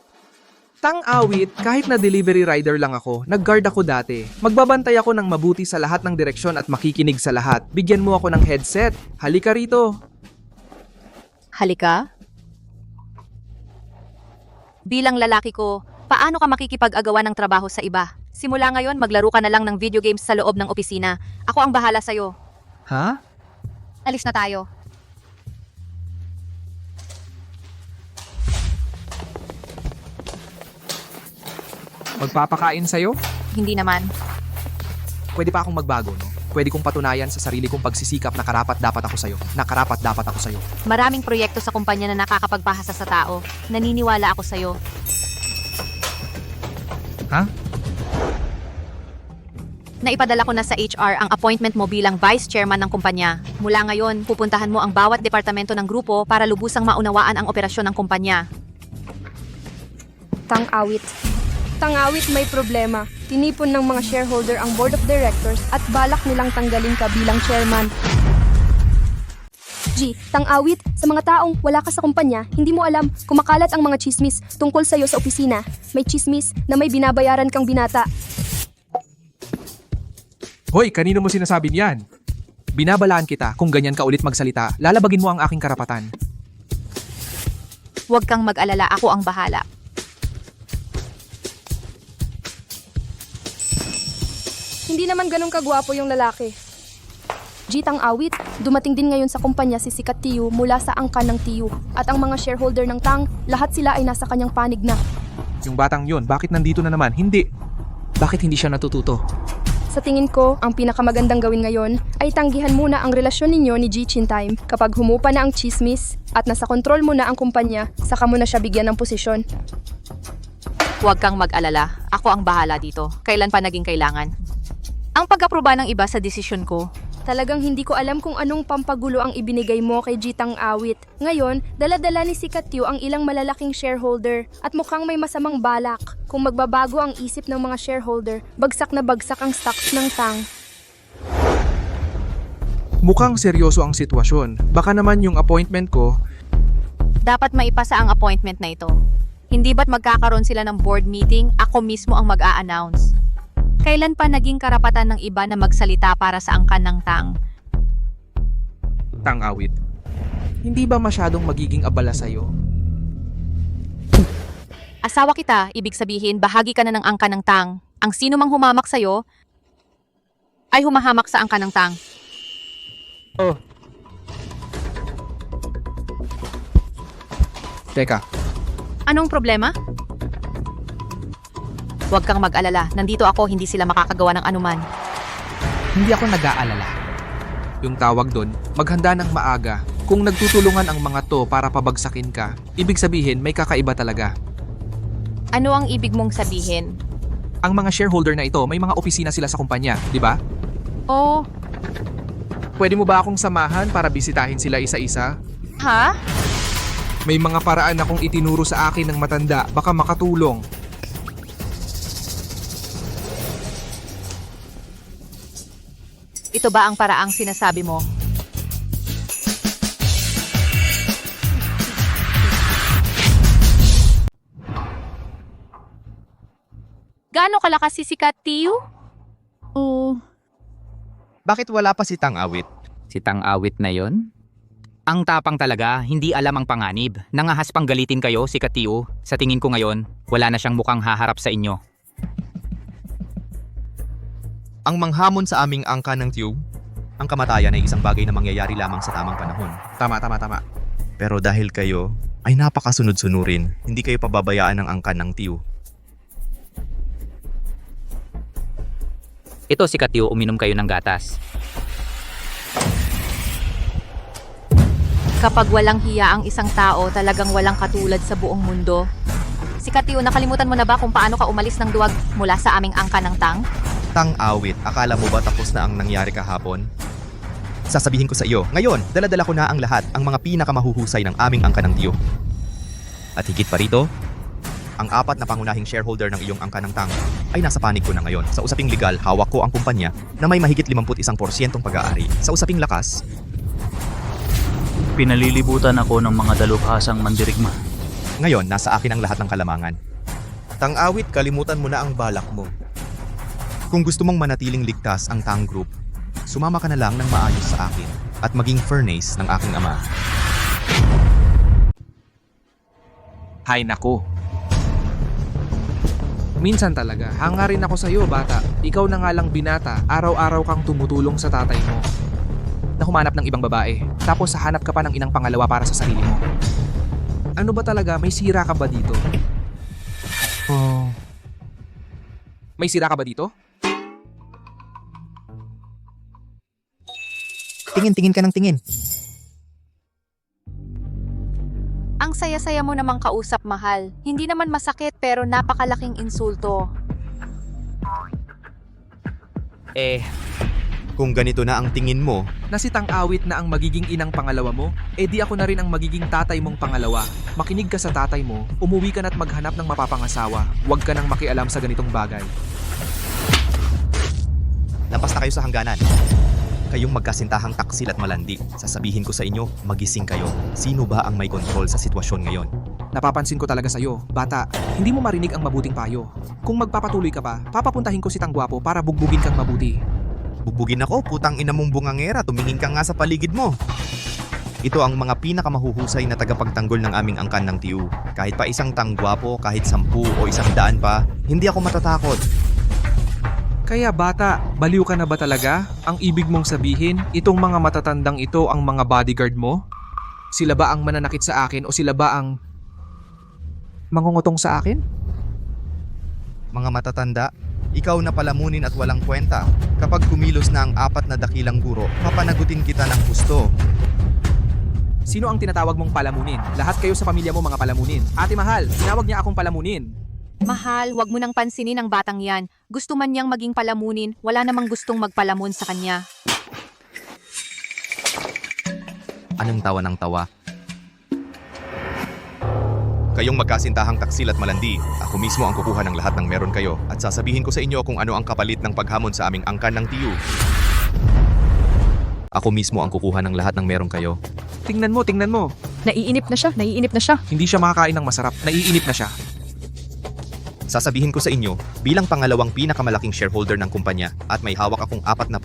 Tang-awit, kahit na delivery rider lang ako, nag-guard ako dati. Magbabantay ako ng mabuti sa lahat ng direksyon at makikinig sa lahat. Bigyan mo ako ng headset. Halika rito. Halika? Bilang lalaki ko, paano ka makikipag-agawa ng trabaho sa iba? Simula ngayon, maglaro ka na lang ng video games sa loob ng opisina. Ako ang bahala sa'yo. Ha? Alis na tayo. Magpapakain sa'yo? Hindi naman. Pwede pa akong magbago, no? Pwede kong patunayan sa sarili kong pagsisikap na karapat dapat ako sa'yo. Nakarapat dapat ako sa'yo. Maraming proyekto sa kumpanya na nakakapagpahasa sa tao. Naniniwala ako sa'yo. Ha? Naipadala ko na sa HR ang appointment mo bilang vice chairman ng kumpanya. Mula ngayon, pupuntahan mo ang bawat departamento ng grupo para lubusang maunawaan ang operasyon ng kumpanya. Tang-awit. Tang-awit, may problema. Tinipon ng mga shareholder ang board of directors at balak nilang tanggalin ka bilang chairman. G, Tang-awit, sa mga taong wala ka sa kumpanya, hindi mo alam, kumakalat ang mga chismis tungkol sa'yo sa opisina. May chismis na may binabayaran kang binata. Hoy, kanino mo sinasabi niyan? Binabalaan kita kung ganyan ka ulit magsalita, lalabagin mo ang aking karapatan. Huwag kang mag-alala, ako ang bahala. Hindi naman ganun kagwapo yung lalaki. Jitang awit, dumating din ngayon sa kumpanya si Sikat Tiyu mula sa angkan ng Tiyu. At ang mga shareholder ng Tang, lahat sila ay nasa kanyang panig na. Yung batang yun, bakit nandito na naman? Hindi. Bakit hindi siya natututo? Sa tingin ko, ang pinakamagandang gawin ngayon ay tanggihan muna ang relasyon ninyo ni Ji Chin-time. Kapag humupa na ang chismis at nasa kontrol mo na ang kumpanya, saka mo na siya bigyan ng posisyon. Huwag kang mag-alala, ako ang bahala dito. Kailan pa naging kailangan? Ang pag-aproba ng iba sa desisyon ko. Talagang hindi ko alam kung anong pampagulo ang ibinigay mo kay Jitang Awit. Ngayon, dala-dala ni Sikat Tiyu ang ilang malalaking shareholder at mukhang may masamang balak. Kung magbabago ang isip ng mga shareholder, bagsak na bagsak ang stocks ng Tang. Mukhang seryoso ang sitwasyon. Baka naman yung appointment ko, Dapat maipasa ang appointment na ito. Hindi ba't magkakaroon sila ng board meeting, ako mismo ang mag-a-announce. Kailan pa naging karapatan ng iba na magsalita para sa angkan ng Tang? Tang Awit. Hindi ba masyadong magiging abala sa'yo? Asawa kita, ibig sabihin bahagi ka na ng angkan ng Tang. Ang sino mang humamak sa'yo, ay humahamak sa angkan ng Tang. Teka, Anong problema? Huwag kang mag-alala, nandito ako, hindi sila makakagawa ng anuman. hindi ako nag-aalala. Yung tawag doon, maghanda ng maaga. Kung nagtutulungan ang mga to para pabagsakin ka, ibig sabihin may kakaiba talaga. Ano ang ibig mong sabihin? Ang mga shareholder na ito, may mga opisina sila sa kumpanya, di ba? Oh, Pwede mo ba akong samahan para bisitahin sila isa-isa? ha? May mga paraan akong itinuro sa akin ng matanda, baka makatulong. Ito ba ang paraang sinasabi mo? Gaano kalakas si Sikat Tiyu? Bakit wala pa si Tang Awit? Si Tang Awit na yon? Ang tapang talaga, hindi alam ang panganib. Nangahas pang galitin kayo, si Tiyu. Sa tingin ko ngayon, wala na siyang mukhang haharap sa inyo. Ang manghamon sa aming angka ng Tiyu, ang kamatayan ay isang bagay na mangyayari lamang sa tamang panahon. Tama. Pero dahil kayo ay napakasunod-sunurin, hindi kayo pababayaan ng angkan ng Tiyu. Ito si Tiyu, uminom kayo ng gatas. Kapag walang hiya ang isang tao, talagang walang katulad sa buong mundo. Sikat Tiyu, nakalimutan mo na ba kung paano ka umalis ng duwag mula sa aming angka ng Tang? Tang Awit, akala mo ba tapos na ang nangyari kahapon? Sasabihin ko sa iyo, ngayon, dala-dala ko na ang lahat, ang mga pinakamahuhusay ng aming angka ng Tiyu. At higit pa rito, ang 4 na pangunahing shareholder ng iyong angka ng Tang ay nasa panig ko na ngayon. Sa usaping legal, hawak ko ang kumpanya na may mahigit 51% pag-aari. Sa usaping lakas, pinalilibutan ako ng mga dalubhasang mandirigma. ngayon nasa akin ang lahat ng kalamangan. Tang Awit, kalimutan mo na ang balak mo. Kung gusto mong manatiling ligtas ang Tang Group, sumama ka na lang ng maayos sa akin at maging furnace ng aking ama. Hay nako. Minsan talaga, hanga rin ako sa'yo, bata. Ikaw na nga lang binata, araw-araw kang tumutulong sa tatay mo. Na humanap ng ibang babae, tapos hahanap ka pa ng inang pangalawa para sa sarili mo. Ano ba talaga? May sira ka ba dito? May sira ka ba dito? Tingin ka ng tingin. Ang saya-saya mo namang kausap, mahal. Hindi naman masakit pero napakalaking insulto. Kung ganito na ang tingin mo, Na si Tang Awit na ang magiging inang pangalawa mo, di ako na rin ang magiging tatay mong pangalawa. Makinig ka sa tatay mo, umuwi ka na at maghanap ng mapapangasawa. Huwag ka nang makialam sa ganitong bagay. lampas na kayo sa hangganan. Kayong magkasintahang taksil at malandi. Sasabihin ko sa inyo, magising kayo. Sino ba ang may kontrol sa sitwasyon ngayon? Napapansin ko talaga sa'yo, bata, hindi mo marinig ang mabuting payo. Kung magpapatuloy ka pa, papapuntahin ko si Tang Gwapo para bugbugin kang mabuti. Bubugin ako, putang ina mong bungangera, tumingin ka nga sa paligid mo. Ito ang mga pinakamahuhusay na tagapagtanggol ng aming angkan ng TU. Kahit pa isang tanggwapo, kahit 10 o 100 pa, hindi ako matatakot. Kaya bata, baliw ka na ba talaga? Ang ibig mong sabihin, itong mga matatandang ito ang mga bodyguard mo? Sila ba ang mananakit sa akin o sila ba ang mangungutong sa akin? Mga matatanda, ikaw na palamunin at walang kwenta. Kapag kumilos na ang 4 na dakilang guro, papanagutin kita ng gusto. Sino ang tinatawag mong palamunin? Lahat kayo sa pamilya mo mga palamunin. Ate Mahal, tinawag niya akong palamunin. Mahal, wag mo nang pansinin ang batang yan. Gusto man niyang maging palamunin, wala namang gustong magpalamon sa kanya. Anong tawa ng tawa? Kayong magkasintahang taksil at malandi, ako mismo ang kukuha ng lahat ng meron kayo at sasabihin ko sa inyo kung ano ang kapalit ng paghamon sa aming angkan ng TU. Ako mismo ang kukuha ng lahat ng meron kayo. Tingnan mo. Naiinip na siya. Hindi siya makakain ng masarap. Naiinip na siya. Sasabihin ko sa inyo, bilang pangalawang pinakamalaking shareholder ng kumpanya at may hawak akong 41%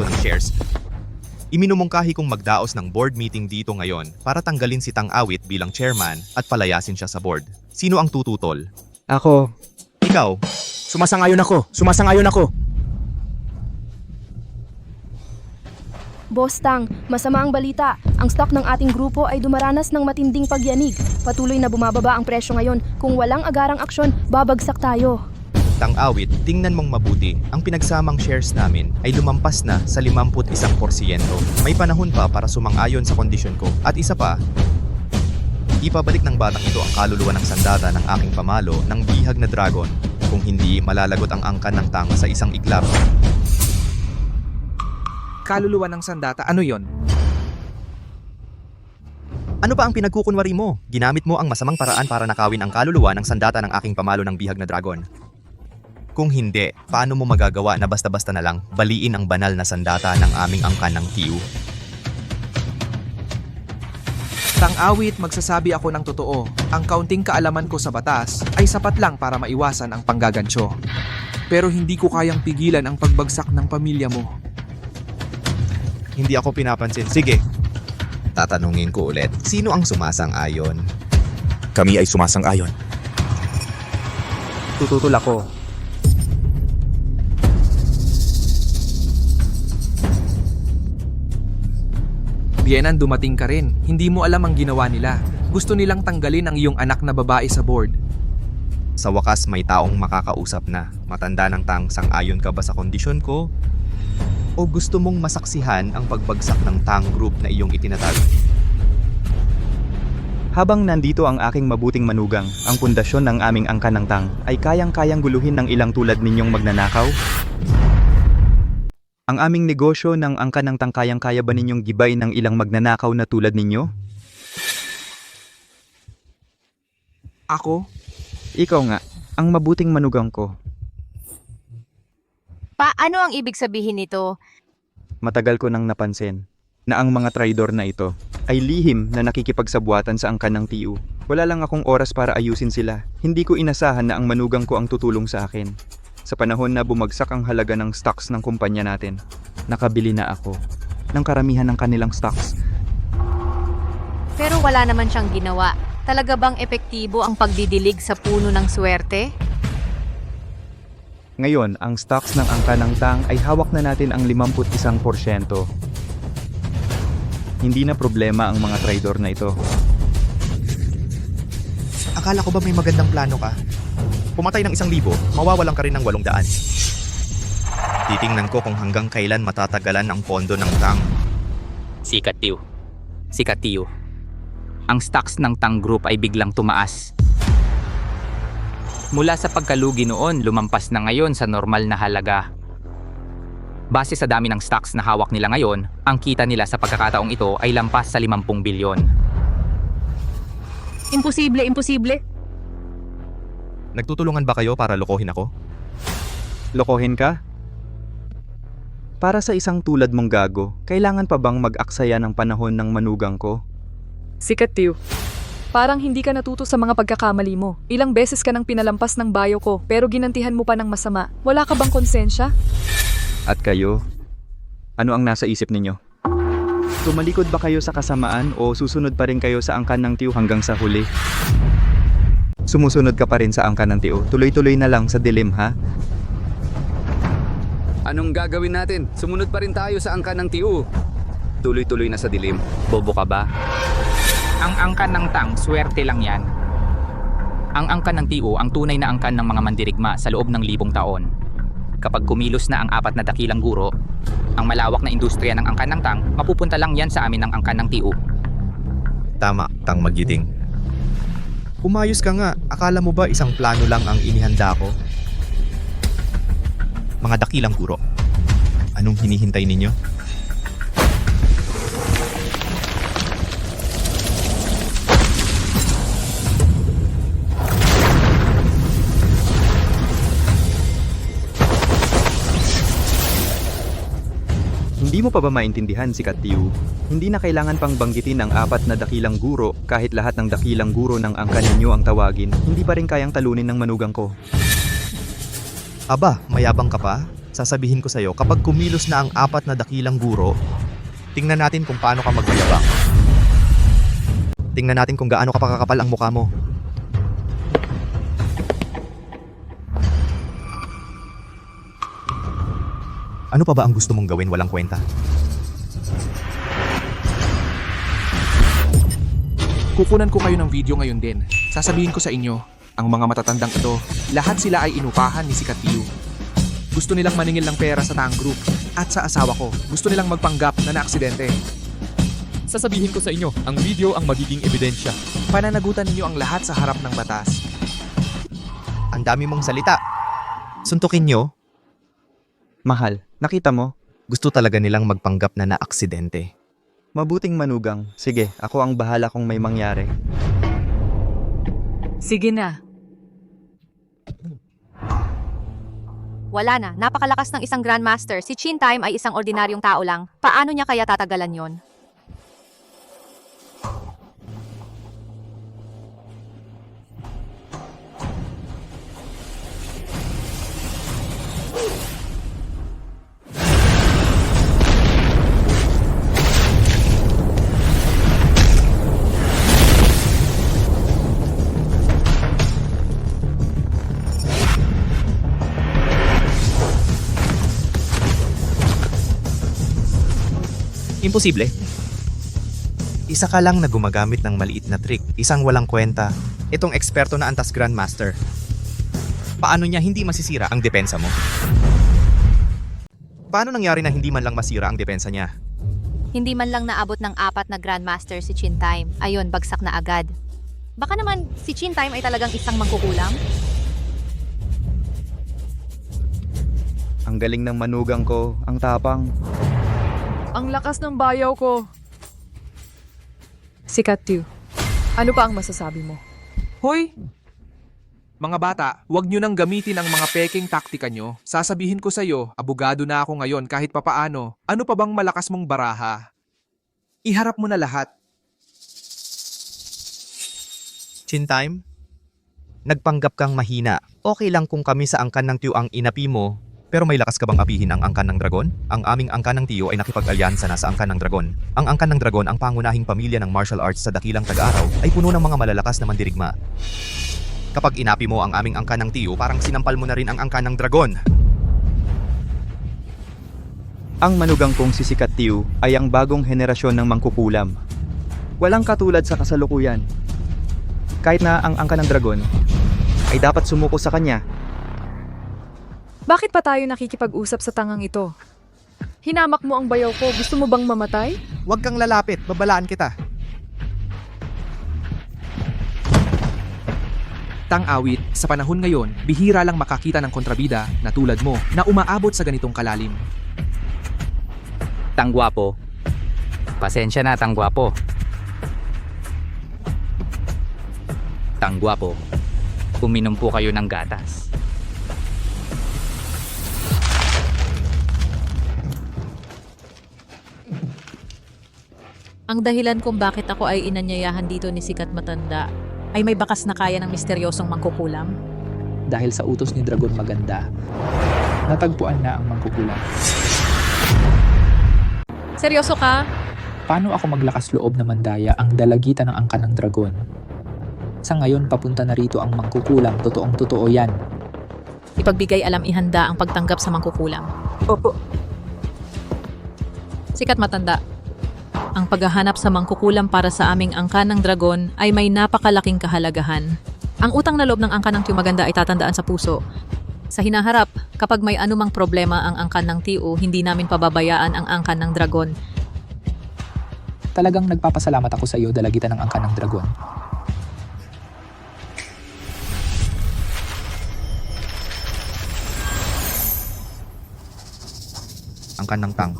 ng shares, iminumungkahi kong magdaos ng board meeting dito ngayon para tanggalin si Tang Awit bilang chairman at palayasin siya sa board. Sino ang tututol? Ako. Ikaw. Sumasangayon ako. Boss Tang, masama ang balita. Ang stock ng ating grupo ay dumaranas ng matinding pagyanig. Patuloy na bumababa ang presyo ngayon. Kung walang agarang aksyon, babagsak tayo. Tang Awit, tingnan mong mabuti. Ang pinagsamang shares namin ay lumampas na sa 51%. May panahon pa para sumang-ayon sa kondisyon ko. At isa pa, ipabalik ng batang ito ang kaluluwa ng sandata ng aking pamalo ng bihag na dragon. Kung hindi, malalagot ang angkan ng Tang sa isang iglap. Kaluluwa ng sandata, ano yon? Ano pa ang pinagkukunwari mo? Ginamit mo ang masamang paraan para nakawin ang kaluluwa ng sandata ng aking pamalo ng bihag na dragon. Kung hindi, paano mo magagawa na basta-basta na lang baliin ang banal na sandata ng aming angkan ng TU? Tang Awit, magsasabi ako ng totoo. Ang kaunting kaalaman ko sa batas ay sapat lang para maiwasan ang panggagansyo. Pero hindi ko kayang pigilan ang pagbagsak ng pamilya mo. Hindi ako pinapansin. Sige. Tatanungin ko ulit, sino ang sumasang-ayon? Kami ay sumasang-ayon. Tututol ako. Bienan, dumating ka rin. Hindi mo alam ang ginawa nila. Gusto nilang tanggalin ang iyong anak na babae sa board. Sa wakas may taong makakausap na. Matanda ng Tang, sang-ayon ka ba sa kondisyon ko? O gusto mong masaksihan ang pagbagsak ng Tang Group na iyong itinatag? Habang nandito ang aking mabuting manugang, ang pundasyon ng aming angkan ng Tang ay kayang-kayang guluhin ng ilang tulad ninyong magnanakaw? Ang aming negosyo ng angkan ng Tang kayang-kaya ba ninyong gibay ng ilang magnanakaw na tulad ninyo? Ako? Ikaw nga, ang mabuting manugang ko. Paano ang ibig sabihin nito? Matagal ko nang napansin na ang mga traidor na ito ay lihim na nakikipagsabuatan sa angkan ng TU. Wala lang akong oras para ayusin sila. Hindi ko inasahan na ang manugang ko ang tutulong sa akin. Sa panahon na bumagsak ang halaga ng stocks ng kumpanya natin, nakabili na ako ng karamihan ng kanilang stocks. Pero wala naman siyang ginawa. Talaga bang epektibo ang pagdidilig sa puno ng swerte? Ngayon, ang stocks ng angkan ng Tang ay hawak na natin ang 51%. Hindi na problema ang mga traidor na ito. Akala ko ba may magandang plano ka? Pumatay ng 1,000, mawawalan ka rin ng 800. Titingnan ko kung hanggang kailan matatagalan ang pondo ng Tang. Sikat Tiyo. Ang stocks ng Tang Group ay biglang tumaas. Mula sa pagkalugi noon, lumampas na ngayon sa normal na halaga. Base sa dami ng stocks na hawak nila ngayon, ang kita nila sa pagkakataong ito ay lampas sa 50 bilyon. Imposible. Nagtutulungan ba kayo para lokohin ako? Lokohin ka? Para sa isang tulad mong gago, kailangan pa bang mag-aksaya ng panahon ng manugang ko? Sikat, Tiyo. Parang hindi ka natuto sa mga pagkakamali mo. Ilang beses ka nang pinalampas ng bayo ko pero ginantihan mo pa ng masama. Wala ka bang konsensya? At kayo, Ano ang nasa isip ninyo? Tumalikod ba kayo sa kasamaan o susunod pa rin kayo sa angkan ng tiyo hanggang sa huli? Sumusunod ka pa rin sa angkan ng tiyo. Tuloy-tuloy na lang sa dilim, ha? Anong gagawin natin? Sumunod pa rin tayo sa angkan ng tiyo. Tuloy-tuloy na sa dilim. Bobo ka ba? Ang angkan ng tang, swerte lang yan. Ang angkan ng TO ang tunay na angkan ng mga mandirigma sa loob ng 1,000 taon. Kapag kumilos na ang 4 na dakilang guro, ang malawak na industriya ng angkan ng tang, mapupunta lang yan sa amin ng angkan ng TO. Tama, Tang Magiting. Umayos ka nga. Akala mo ba isang plano lang ang inihanda ko? Mga dakilang guro. Anong hinihintay ninyo? Hindi mo pa ba maintindihan, Sikat Tiyo? Hindi na kailangan pang banggitin ang 4 na dakilang guro kahit lahat ng dakilang guro ng angkan ninyo ang tawagin, hindi pa rin kayang talunin ng manugang ko. Aba, mayabang ka pa? Sasabihin ko sa'yo, kapag kumilos na ang 4 na dakilang guro, tingnan natin kung paano ka magmayabang. Tingnan natin kung gaano ka pakakapal ang mukha mo. Ano pa ba ang gusto mong gawin walang kwenta? Kukunan ko kayo ng video ngayon din. Sasabihin ko sa inyo, ang mga matatandang ito, lahat sila ay inupahan ni Sikat Tiyo. Gusto nilang maningil ng pera sa Tang Group at sa asawa ko. Gusto nilang magpanggap na naaksidente. Sasabihin ko sa inyo, ang video ang magiging ebidensya. Pananagutan ninyo ang lahat sa harap ng batas. Ang dami mong salita. Suntukin nyo. Mahal, nakita mo? Gusto talaga nilang magpanggap na naaksidente. Mabuting manugang. Sige, ako ang bahala kung may mangyari. Sige na. Wala na, napakalakas ng isang Grandmaster. Si Chin Time ay isang ordinaryong tao lang. Paano niya kaya tatagalan yon? Imposible. Isa ka lang na gumagamit ng maliit na trick, isang walang kwenta. Itong eksperto na antas Grandmaster. Paano niya hindi masisira ang depensa mo? Paano nangyari na hindi man lang masira ang depensa niya? Hindi man lang naabot ng 4 na Grandmaster si Chin Time. Ayun, bagsak na agad. Baka naman si Chin Time ay talagang isang mangkukulam? Ang galing ng manugang ko, ang tapang. Ang lakas ng bayaw ko. Sikat Tiyo, ano pa ang masasabi mo? Hoy! Mga bata, huwag nyo nang gamitin ang mga peking taktika nyo. Sasabihin ko sa'yo, abogado na ako ngayon kahit papaano. Ano pa bang malakas mong baraha? Iharap mo na lahat. Chin Time? Nagpanggap kang mahina. Okay lang kung kami sa angkan ng Tiyo ang inapi mo. Pero may lakas ka bang apihin ang angkan ng dragon? Ang aming angkan ng Tiyo ay nakipag-alyansa na sa angkan ng dragon. Ang angkan ng dragon, ang pangunahing pamilya ng martial arts sa dakilang tag-araw, ay puno ng mga malalakas na mandirigma. Kapag inapi mo ang aming angkan ng Tiyo, parang sinampal mo na rin ang angkan ng dragon. Ang manugang kong si Sikat Tiyo ay ang bagong henerasyon ng mangkukulam. Walang katulad sa kasalukuyan. Kahit na ang angkan ng dragon ay dapat sumuko sa kanya. Bakit pa tayo nakikipag-usap sa tangang ito? Hinamak mo ang bayaw ko. Gusto mo bang mamatay? Huwag kang lalapit. Babalaan kita. Tang-awit, sa panahon ngayon, bihira lang makakita ng kontrabida na tulad mo na umaabot sa ganitong kalalim. Tanggwapo. Pasensya na, Tanggwapo. Tanggwapo. Uminom po kayo ng gatas. Ang dahilan kung bakit ako ay inanyayahan dito ni Sikat Matanda ay may bakas na kaya ng misteryosong mangkukulam. Dahil sa utos ni Dragon Maganda, natagpuan na ang mangkukulam. Seryoso ka? Paano ako maglakas loob na mandaya ang dalagita ng angkan ng dragon? Sa ngayon, papunta na rito ang mangkukulam. Totoong totoo yan. Ipagbigay alam ihanda ang pagtanggap sa mangkukulam. Opo. Sikat matanda. Ang paghahanap sa mangkukulam para sa aming angkan ng dragon ay may napakalaking kahalagahan. Ang utang na loob ng angkan ng Tiyo maganda ay tatandaan sa puso. Sa hinaharap, kapag may anumang problema ang angkan ng Tiyo, hindi namin pababayaan ang angkan ng dragon. Talagang nagpapasalamat ako sa iyo, dalagitan ng angkan ng dragon. Angkan ng Tang.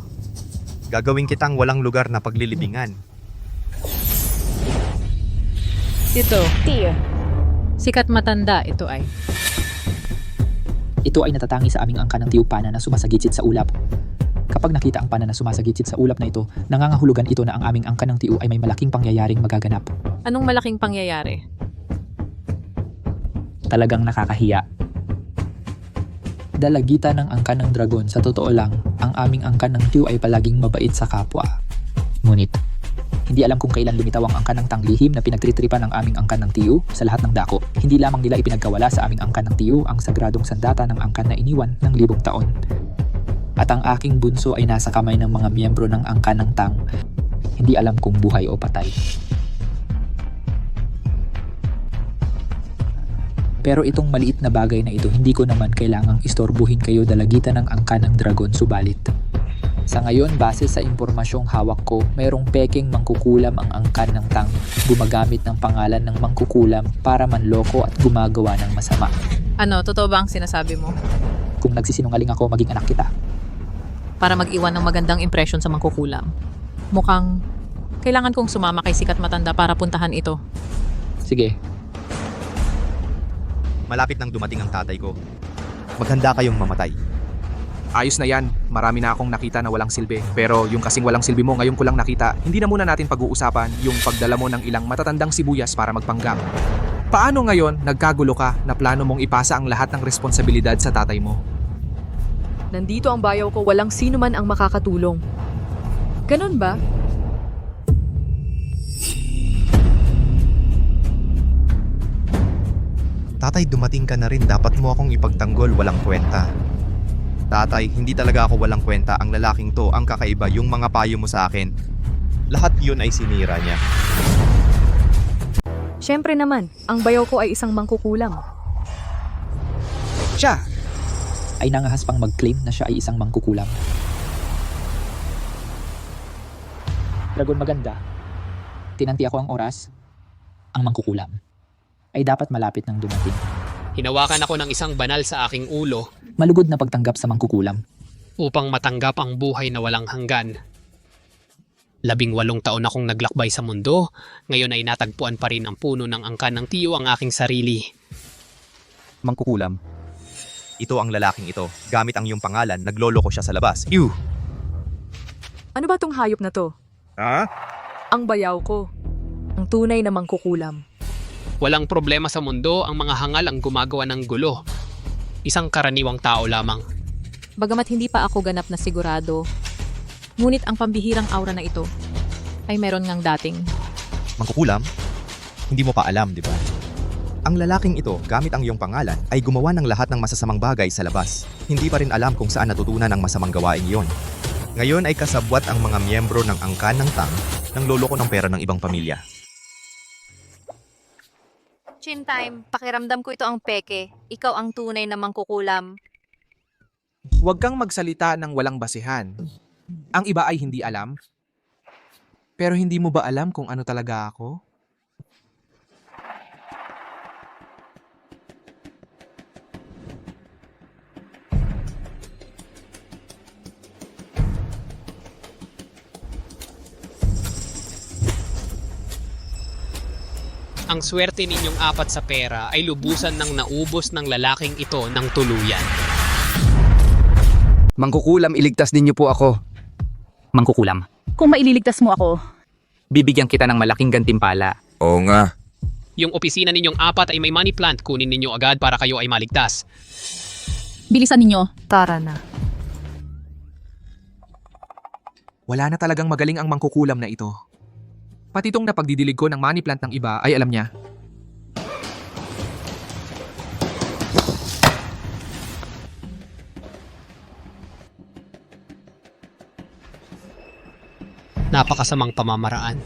Gagawin kitang walang lugar na paglilibingan. Ito. Tiyo. Sikat matanda ito ay. Ito ay natatangi sa aming angkan ng Tiyo pana na sumasagitsit sa ulap. Kapag nakita ang pana na sumasagitsit sa ulap na ito, nangangahulugan ito na ang aming angkan ng Tiyo ay may malaking pangyayaring magaganap. Anong malaking pangyayari? Talagang nakakahiya. Dalagita ng angkan ng dragon, sa totoo lang, ang aming angkan ng Tiyo ay palaging mabait sa kapwa. Ngunit, hindi alam kung kailan lumitaw ang angkan ng tanglihim na pinagtritripan ng aming angkan ng Tiyo sa lahat ng dako. Hindi lamang nila ipinagkawala sa aming angkan ng Tiyo ang sagradong sandata ng angkan na iniwan ng 1000 taon. At ang aking bunso ay nasa kamay ng mga miyembro ng angkan ng Tang. Hindi alam kung buhay o patay. Pero itong maliit na bagay na ito, hindi ko naman kailangang istorbuhin kayo dalagitan ng angkan ng dragon, subalit. Sa ngayon, base sa impormasyong hawak ko, mayroong peking mangkukulam ang angkan ng Tang, gumagamit ng pangalan ng mangkukulam para manloko at gumagawa ng masama. Ano, totoo ba ang sinasabi mo? Kung nagsisinungaling ako, maging anak kita. Para mag-iwan ng magandang impresyon sa mangkukulam. Mukhang kailangan kong sumama kay sikat matanda para puntahan ito. Sige. Malapit nang dumating ang tatay ko. Maghanda kayong mamatay. Ayos na yan, marami na akong nakita na walang silbi. Pero yung kasing walang silbi mo ngayon ko lang nakita, hindi na muna natin pag-uusapan yung pagdala mo ng ilang matatandang sibuyas para magpanggap. Paano ngayon nagkagulo ka na plano mong ipasa ang lahat ng responsibilidad sa tatay mo? Nandito ang bayaw ko, walang sino man ang makakatulong. Ganon ba? Tatay, dumating ka na rin. Dapat mo akong ipagtanggol, walang kwenta. Tatay, hindi talaga ako walang kwenta. Ang lalaking to, ang kakaiba, yung mga payo mo sa akin. Lahat yun ay sinira niya. Siyempre naman, ang bayaw ko ay isang mangkukulam. Siya! Ay nangahas pang mag-claim na siya ay isang mangkukulam. Dragon maganda. Tinanti ako ang oras. Ang mangkukulam ay dapat malapit nang dumating. Hinawakan ako ng isang banal sa aking ulo. Malugod na pagtanggap sa mangkukulam. Upang matanggap ang buhay na walang hanggan. 18 taon akong naglakbay sa mundo, ngayon ay natagpuan pa rin ang puno ng angkan ng Tiyo ang aking sarili. Mangkukulam. Ito ang lalaking ito. Gamit ang iyong pangalan, nagloloko siya sa labas. You! Ano ba tong hayop na to? Ha? Ang bayaw ko. Ang tunay na mangkukulam. Walang problema sa mundo, ang mga hangal ang gumagawa ng gulo. Isang karaniwang tao lamang. Bagamat hindi pa ako ganap na sigurado, ngunit ang pambihirang aura na ito ay meron ngang dating. Mangkukulam? Hindi mo pa alam, di ba? Ang lalaking ito, gamit ang iyong pangalan, ay gumawa ng lahat ng masasamang bagay sa labas. Hindi pa rin alam kung saan natutunan ang masamang gawain iyon. Ngayon ay kasabwat ang mga miyembro ng angkan ng Tang nang loloko ng pera ng ibang pamilya. Chin time, pakiramdam ko ito ang peke. Ikaw ang tunay na mangkukulam. Huwag kang magsalita ng walang basihan. Ang iba ay hindi alam. Pero hindi mo ba alam kung ano talaga ako? Ang swerte ninyong apat sa pera ay lubusan ng naubos ng lalaking ito ng tuluyan. Mangkukulam, iligtas ninyo po ako. Mangkukulam, Kung maililigtas mo ako, bibigyan kita ng malaking gantimpala. Oo nga. Yung opisina ninyong apat ay may money plant, kunin ninyo agad para kayo ay maligtas. bilisan ninyo. Tara na. Wala na talagang magaling ang mangkukulam na ito. Pati tong napagdidilig ko ng money plant ng iba ay alam niya. Napakasamang pamamaraan.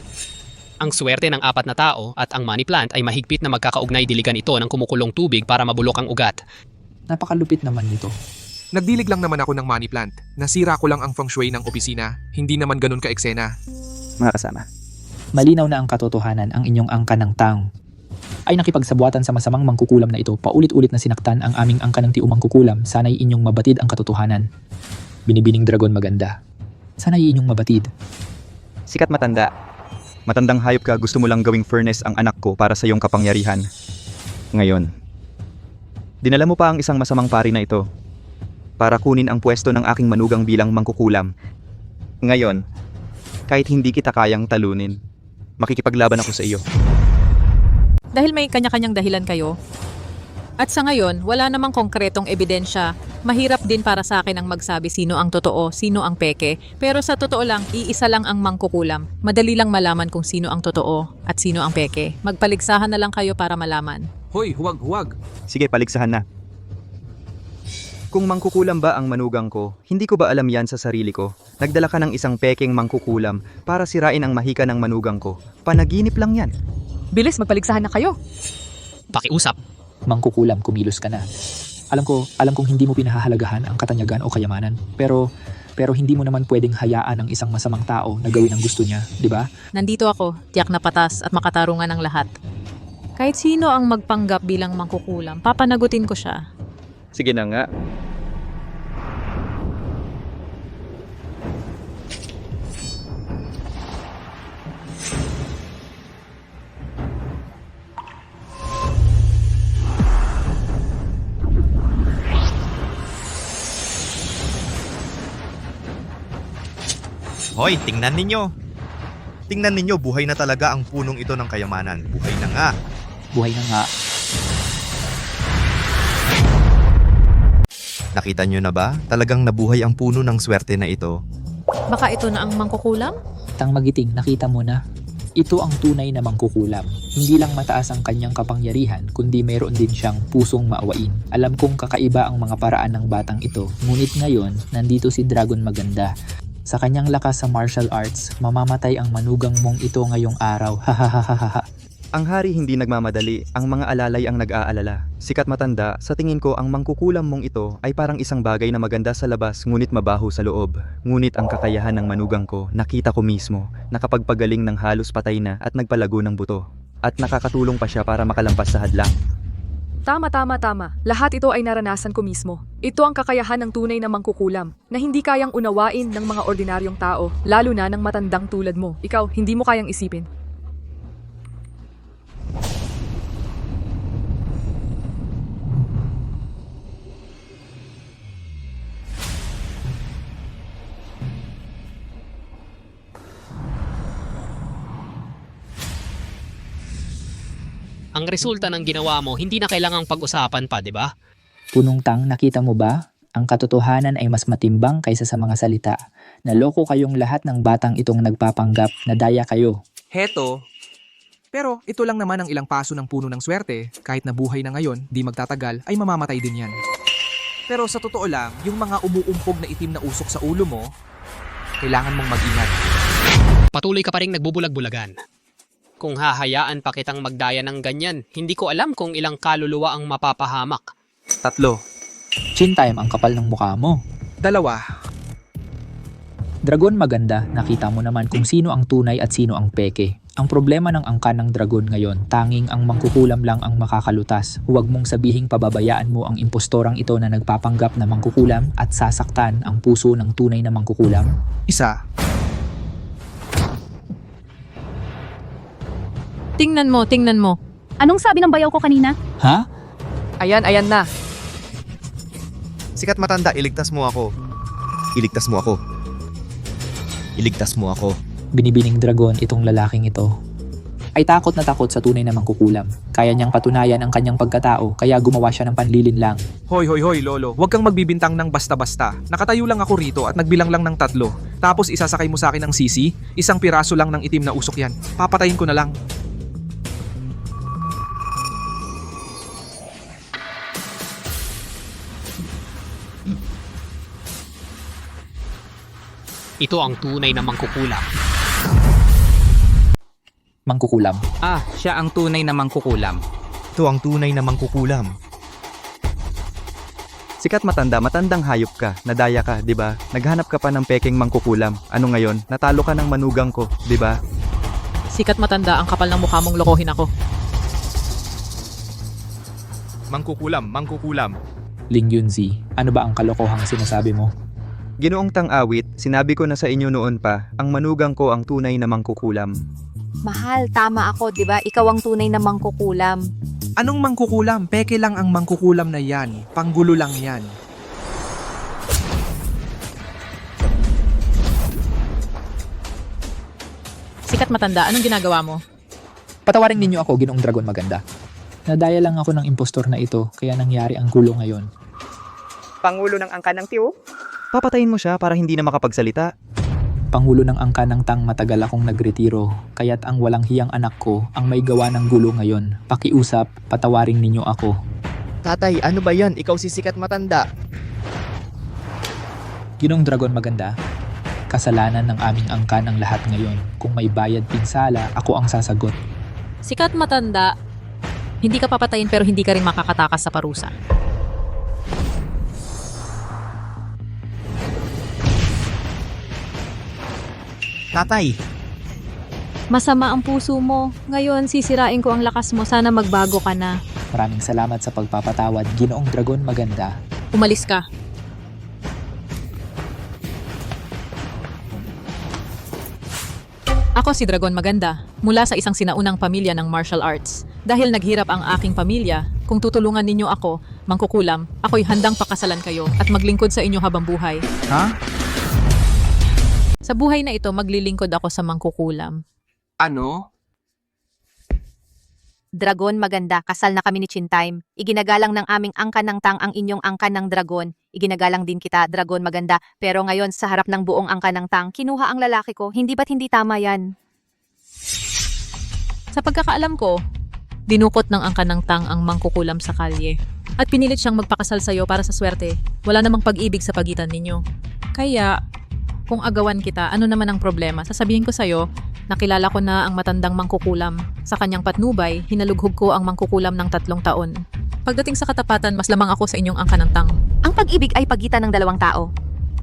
Ang swerte ng apat na tao at ang money plant ay mahigpit na magkakaugnay diligan ito ng kumukulong tubig para mabulok ang ugat. Napakalupit naman nito. Nagdilig lang naman ako ng money plant. Nasira ko lang ang feng shui ng opisina. Hindi naman ganun ka-eksena. Mga kasama. Malinaw na ang katotohanan ang inyong angka ng tang. Ay nakipagsabuatan sa masamang mangkukulam na ito, paulit-ulit na sinaktan ang aming angka ng tiu mangkukulam. Sana'y inyong mabatid ang katotohanan. Binibining dragon maganda. Sana'y inyong mabatid. Sikat matanda. Matandang hayop ka, gusto mo lang gawing furnace ang anak ko para sa iyong kapangyarihan. Ngayon, dinala mo pa ang isang masamang pari na ito para kunin ang pwesto ng aking manugang bilang mangkukulam. Ngayon, kahit hindi kita kayang talunin, makikipaglaban ako sa iyo. Dahil may kanya-kanyang dahilan kayo, at sa ngayon, wala namang konkretong ebidensya, mahirap din para sa akin ang magsabi sino ang totoo, sino ang peke. Pero sa totoo lang, iisa lang ang mangkukulam. Madali lang malaman kung sino ang totoo at sino ang peke. Magpaligsahan na lang kayo para malaman. Hoy, huwag. Sige, paligsahan na. Kung mangkukulam ba ang manugang ko, hindi ko ba alam yan sa sarili ko? Nagdala ka ng isang pekeng mangkukulam para sirain ang mahika ng manugang ko. Panaginip lang yan. Bilis, magpaligsahan na kayo. Pakiusap. Mangkukulam, kumilos ka na. Alam kong hindi mo pinahahalagahan ang katanyagan o kayamanan. Pero hindi mo naman pwedeng hayaan ang isang masamang tao na gawin ang gusto niya, di ba? Nandito ako, tiyak na patas at makatarungan ng lahat. Kahit sino ang magpanggap bilang mangkukulam, papanagutin ko siya. Sige na nga. Hoy, tingnan ninyo! Tingnan ninyo, buhay na talaga ang punong ito ng kayamanan. Buhay na nga! Buhay na nga. Nakita nyo na ba? Talagang nabuhay ang puno ng swerte na ito. Baka ito na ang mangkukulam? Tang Magiting, nakita mo na. Ito ang tunay na mangkukulam. Hindi lang mataas ang kanyang kapangyarihan, kundi mayroon din siyang pusong maawain. Alam kong kakaiba ang mga paraan ng batang ito, ngunit ngayon, nandito si Dragon Maganda. Sa kanyang lakas sa martial arts, mamamatay ang manugang mong ito ngayong araw. Hahaha. Ang hari hindi nagmamadali, ang mga alalay ang nag-aalala. Sikat matanda, sa tingin ko ang mangkukulam mong ito ay parang isang bagay na maganda sa labas ngunit mabaho sa loob. Ngunit ang kakayahan ng manugang ko, nakita ko mismo, nakapagpagaling ng halos patay na at nagpalago ng buto. At nakakatulong pa siya para makalampas sa hadlang. Tama. Lahat ito ay naranasan ko mismo. Ito ang kakayahan ng tunay na mangkukulam, na hindi kayang unawain ng mga ordinaryong tao, lalo na ng matandang tulad mo. Ikaw, hindi mo kayang isipin. Ang resulta ng ginawa mo, hindi na kailangang pag-usapan pa, di ba? Punong Tang, nakita mo ba? Ang katotohanan ay mas matimbang kaysa sa mga salita. Naloko kayong lahat ng batang itong nagpapanggap na daya kayo. Heto. Pero ito lang naman ang ilang paso ng puno ng swerte. Kahit na buhay na ngayon, di magtatagal, ay mamamatay din yan. Pero sa totoo lang, yung mga umuumpog na itim na usok sa ulo mo, kailangan mong mag-ingat. Patuloy ka pa rin nagbubulag-bulagan. Kung hahayaan pa kitang magdaya ng ganyan, hindi ko alam kung ilang kaluluwa ang mapapahamak. 3. Chin time, ang kapal ng mukha mo. 2. Dragon Maganda, nakita mo naman kung sino ang tunay at sino ang peke. Ang problema ng angka ng dragon ngayon, tanging ang mangkukulam lang ang makakalutas. Huwag mong sabihing pababayaan mo ang impostorang ito na nagpapanggap na mangkukulam at sasaktan ang puso ng tunay na mangkukulam. 1. Tingnan mo. Anong sabi ng bayaw ko kanina? Ha? Ayan na. Sikat matanda, iligtas mo ako. Iligtas mo ako. Iligtas mo ako. Binibining dragon itong lalaking ito. ay takot na takot sa tunay na mangkukulam. Kaya niyang patunayan ang kanyang pagkatao kaya gumawa siya ng panlilin lang. Hoy, Lolo. Huwag kang magbibintang ng basta-basta. Nakatayo lang ako rito at nagbilang lang ng 3. Tapos isasakay mo sa akin ng sisi, isang piraso lang ng itim na usok yan. Papatayin ko na lang. Ito ang tunay na mangkukulam. Mangkukulam. Siya ang tunay na mangkukulam. Ito ang tunay na mangkukulam. Sikat matanda, matandang hayop ka, nadaya ka, di ba? Naghanap ka pa ng pekeng mangkukulam. Ano ngayon? Natalo ka ng manugang ko, di ba? Sikat matanda, ang kapal ng mukha mong lokohin ako. Mangkukulam. Ling Yunzi, ano ba ang kalokohang sinasabi mo? Ginoong Tang-Awit, sinabi ko na sa inyo noon pa, ang manugang ko ang tunay na mangkukulam. Mahal, tama ako, di ba? Ikaw ang tunay na mangkukulam. Anong mangkukulam? Peke lang ang mangkukulam na yan. Panggulo lang yan. Sikat matanda, anong ginagawa mo? Patawarin ninyo ako, Ginoong Dragon Maganda. Nadaya lang ako ng impostor na ito kaya nangyari ang gulo ngayon. Pangulo ng angkan ng tiyo? Papatayin mo siya para hindi na makapagsalita. Pangulo ng angka ng Tang, matagal akong nagretiro, kaya't ang walang hiyang anak ko ang may gawa ng gulo ngayon. Pakiusap, patawarin ninyo ako. Tatay, ano ba yan? Ikaw si sikat matanda. Ginoong Dragon Maganda, kasalanan ng aming angka ng lahat ngayon. Kung may bayad pinsala, ako ang sasagot. Sikat matanda, hindi ka papatayin pero hindi ka rin makakatakas sa parusa. Tatay, Masama ang puso mo. Ngayon, sisirain ko ang lakas mo. Sana magbago ka na. Maraming salamat sa pagpapatawad, Ginoong Dragon Maganda. Umalis ka. Ako si Dragon Maganda, mula sa isang sinaunang pamilya ng martial arts. Dahil naghirap ang aking pamilya, kung tutulungan ninyo ako, mangkukulam, ako'y handang pakasalan kayo at maglingkod sa inyo habang buhay. Ha? Sa buhay na ito, maglilingkod ako sa mangkukulam. Ano? Dragon Maganda, kasal na kami ni Chintime. Iginagalang ng aming angkan ng Tang ang inyong angkan ng dragon. Iginagalang din kita, Dragon Maganda. Pero ngayon, sa harap ng buong angkan ng Tang, kinuha ang lalaki ko. Hindi ba't hindi tama yan? Sa pagkakaalam ko, dinukot ng angkan ng Tang ang mangkukulam sa kalye. At pinilit siyang magpakasal sa'yo para sa swerte. Wala namang pag-ibig sa pagitan ninyo. Kaya, kung agawan kita, ano naman ang problema? Sasabihin ko sa'yo, nakilala ko na ang matandang mangkukulam. Sa kanyang patnubay, hinalughog ko ang mangkukulam ng 3 taon. Pagdating sa katapatan, mas lamang ako sa inyong angkan ng Tang. Ang pag-ibig ay pagitan ng 2 tao.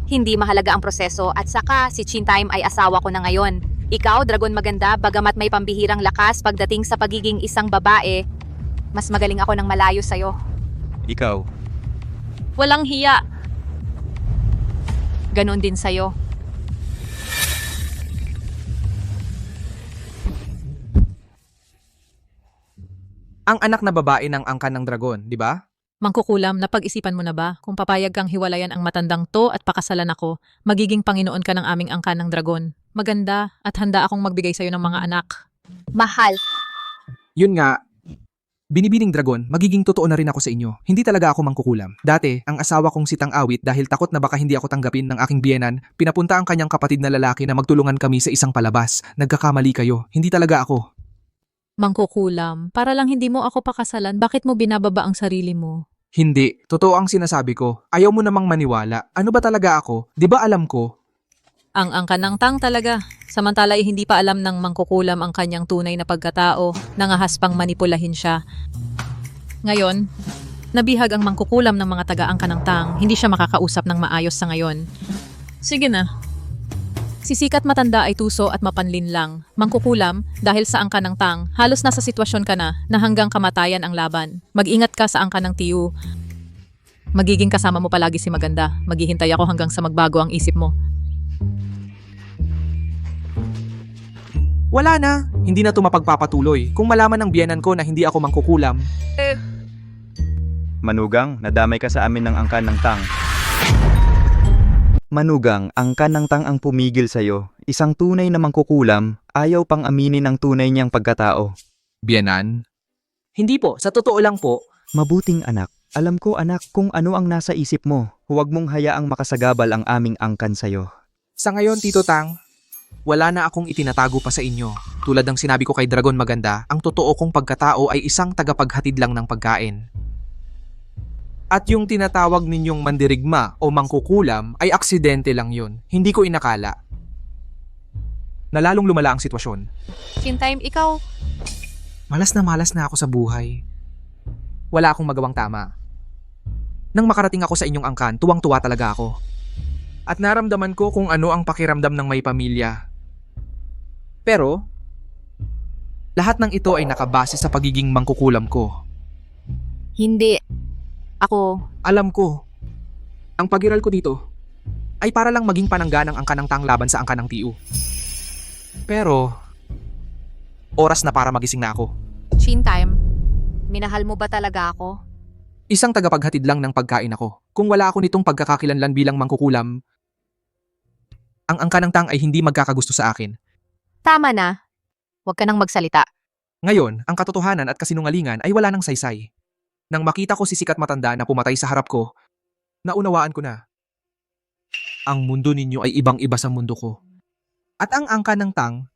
Hindi mahalaga ang proseso at saka si Chintime ay asawa ko na ngayon. Ikaw, Dragon Maganda, bagamat may pambihirang lakas pagdating sa pagiging isang babae, mas magaling ako ng malayo sa'yo. Ikaw. Walang hiya. Ganon din sa'yo. Ang anak na babae ng angkan ng dragon, di ba? Mangkukulam, napag-isipan mo na ba? Kung papayag kang hiwalayan ang matandang to at pakasalan ako, magiging Panginoon ka ng aming angkan ng dragon. Maganda at handa akong magbigay sa'yo ng mga anak. Mahal. Yun nga, binibining dragon, magiging totoo na rin ako sa inyo. Hindi talaga ako mangkukulam. Dati, ang asawa kong si Tang-Awit dahil takot na baka hindi ako tanggapin ng aking biyenan, pinapunta ang kanyang kapatid na lalaki na magtulungan kami sa isang palabas. Nagkakamali kayo. Hindi talaga ako. Mangkukulam, para lang hindi mo ako pakasalan, bakit mo binababa ang sarili mo? Hindi. Totoo ang sinasabi ko. Ayaw mo namang maniwala. Ano ba talaga ako? Di ba alam ko? Ang angkan ng Tang talaga. Samantala ay hindi pa alam ng mangkukulam ang kanyang tunay na pagkatao, nangahas pang manipulahin siya. Ngayon, nabihag ang mangkukulam ng mga taga-angkan ng Tang, hindi siya makakausap ng maayos sa ngayon. Sige na. Si Sikat Matanda ay tuso at mapanlin lang. Mangkukulam, dahil sa angkan ng Tang, halos nasa sitwasyon ka na hanggang kamatayan ang laban. Mag-ingat ka sa angkan ng Tiyu. Magiging kasama mo palagi si Maganda. Maghihintay ako hanggang sa magbago ang isip mo. Wala na. Hindi na ito mapagpapatuloy. Kung malaman ng biyenan ko na hindi ako mangkukulam, Manugang, nadamay ka sa amin ng angkan ng Tang. Manugang, angkan ng tang ang pumigil sa'yo. Isang tunay na mangkukulam, ayaw pang aminin ang tunay niyang pagkatao. Biyanan? Hindi po, sa totoo lang po. Mabuting anak. Alam ko anak kung ano ang nasa isip mo. Huwag mong hayaang makasagabal ang aming angkan sa'yo. Sa ngayon, Tito Tang, wala na akong itinatago pa sa inyo. Tulad ng sinabi ko kay Dragon Maganda, ang totoo kong pagkatao ay isang tagapaghatid lang ng pagkain. At yung tinatawag ninyong mandirigma o mangkukulam ay aksidente lang yun. Hindi ko inakala. Nalalong lumala ang sitwasyon. Chintime, ikaw, Malas na ako sa buhay. Wala akong magawang tama. Nang makarating ako sa inyong angkan, tuwang-tuwa talaga ako. At naramdaman ko kung ano ang pakiramdam ng may pamilya. Pero, lahat ng ito ay nakabase sa pagiging mangkukulam ko. hindi. Ako, Alam ko, ang pagiral ko dito ay para lang maging panangga ng angkan ng tang laban sa angkan ng TU. Pero, oras na para magising na ako. Chintime, minahal mo ba talaga ako? Isang tagapaghatid lang ng pagkain ako. Kung wala ako nitong pagkakakilanlan bilang mangkukulam, ang angkan ng tang ay hindi magkakagusto sa akin. Tama na. Huwag ka nang magsalita. Ngayon, ang katotohanan at kasinungalingan ay wala nang saysay. Nang makita ko si Sikat Matanda na pumatay sa harap ko, naunawaan ko na. Ang mundo ninyo ay ibang-iba sa mundo ko. At ang angkan ng tang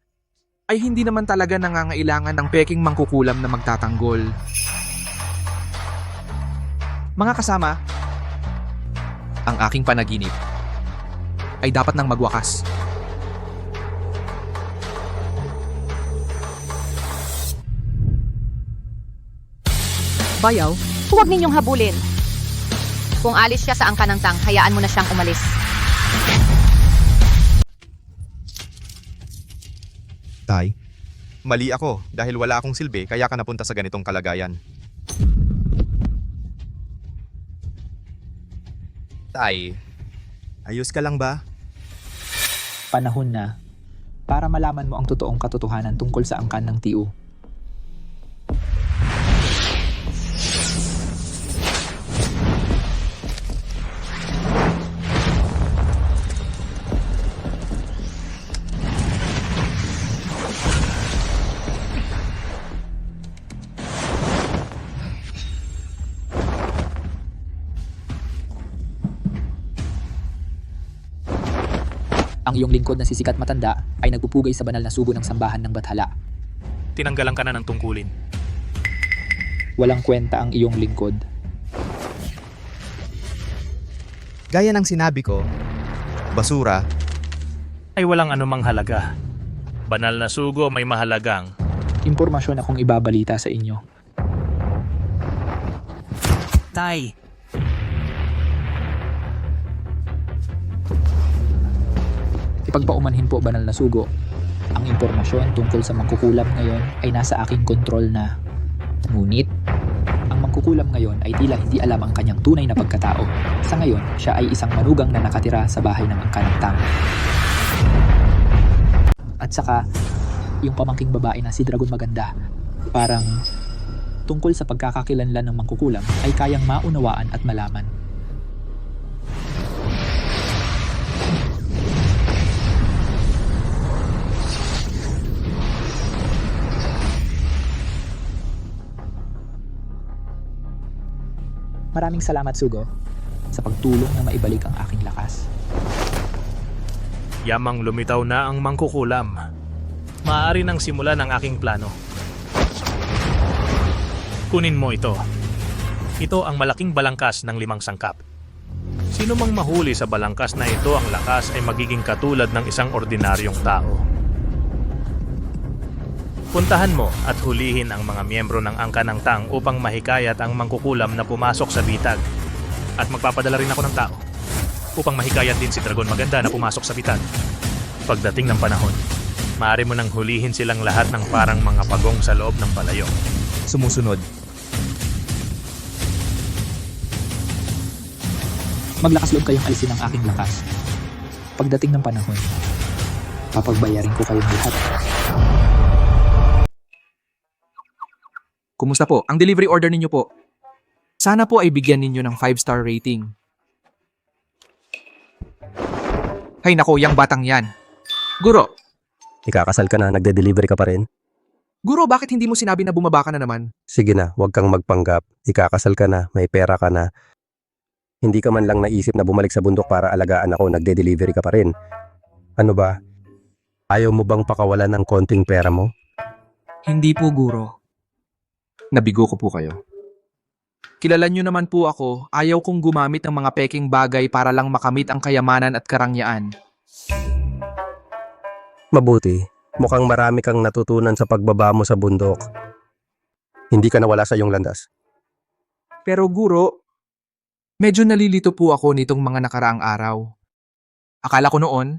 ay hindi naman talaga nangangailangan ng peking mangkukulam na magtatanggol. Mga kasama, ang aking panaginip ay dapat nang magwakas. Bayaw, Huwag ninyong habulin. Kung alis siya sa angkan ng tang, hayaan mo na siyang umalis. Tay, mali ako dahil wala akong silbi kaya ka napunta sa ganitong kalagayan. Tay, ayos ka lang ba? Panahon na para malaman mo ang totoong katotohanan tungkol sa angkan ng TU. Ang iyong lingkod na si Sikat Matanda ay nagpupugay sa banal na sugo ng sambahan ng Bathala. Tinanggalan ka na ng tungkulin. Walang kwenta ang iyong lingkod. Gaya ng sinabi ko, basura, Ay walang anumang halaga. Banal na sugo may mahalagang. Impormasyon akong ibabalita sa inyo. Tay, Ipagpaumanhin po banal na sugo. Ang impormasyon tungkol sa mangkukulam ngayon ay nasa aking kontrol na. Ngunit, ang mangkukulam ngayon ay tila hindi alam ang kanyang tunay na pagkatao. Sa ngayon, siya ay isang manugang na nakatira sa bahay ng angkan ng tang. At saka, yung pamangking babae na si Dragon Maganda, parang tungkol sa pagkakakilanlan ng mangkukulam ay kayang maunawaan at malaman. Maraming salamat, Sugo, sa pagtulong na maibalik ang aking lakas. yamang lumitaw na ang mangkukulam. Maaari nang simulan ang aking plano. Kunin mo ito. Ito ang malaking balangkas ng 5 sangkap. Sino mang mahuli sa balangkas na ito ang lakas ay magiging katulad ng isang ordinaryong tao. Puntahan mo at hulihin ang mga miyembro ng angkan ng tang upang mahikayat ang mangkukulam na pumasok sa bitag. At magpapadala rin ako ng tao upang mahikayat din si Dragon Maganda na pumasok sa bitag. Pagdating ng panahon, maaari mo nang hulihin silang lahat ng parang mga pagong sa loob ng palayok. Sumusunod. Maglakas loob kayong alisin ang aking lakas. Pagdating ng panahon, papagbayarin ko kayong lahat. Kumusta po? Ang delivery order ninyo po. Sana po ay bigyan ninyo ng 5-star rating. Hay nako, yang batang yan. Guro, Ikakasal ka na, nagde-delivery ka pa rin? Guro, bakit hindi mo sinabi na bumaba ka na naman? Sige na, huwag kang magpanggap. Ikakasal ka na, may pera ka na. Hindi ka man lang naisip na bumalik sa bundok para alagaan ako, nagde-delivery ka pa rin. Ano ba? Ayaw mo bang pakawalan ng konting pera mo? Hindi po, Guro. Nabigo ko po kayo. Kilala nyo naman po ako, ayaw kong gumamit ng mga peking bagay para lang makamit ang kayamanan at karangyaan. Mabuti. Mukhang marami kang natutunan sa pagbaba mo sa bundok. Hindi ka nawala sa iyong landas. Pero Guro, medyo nalilito po ako nitong mga nakaraang araw. Akala ko noon,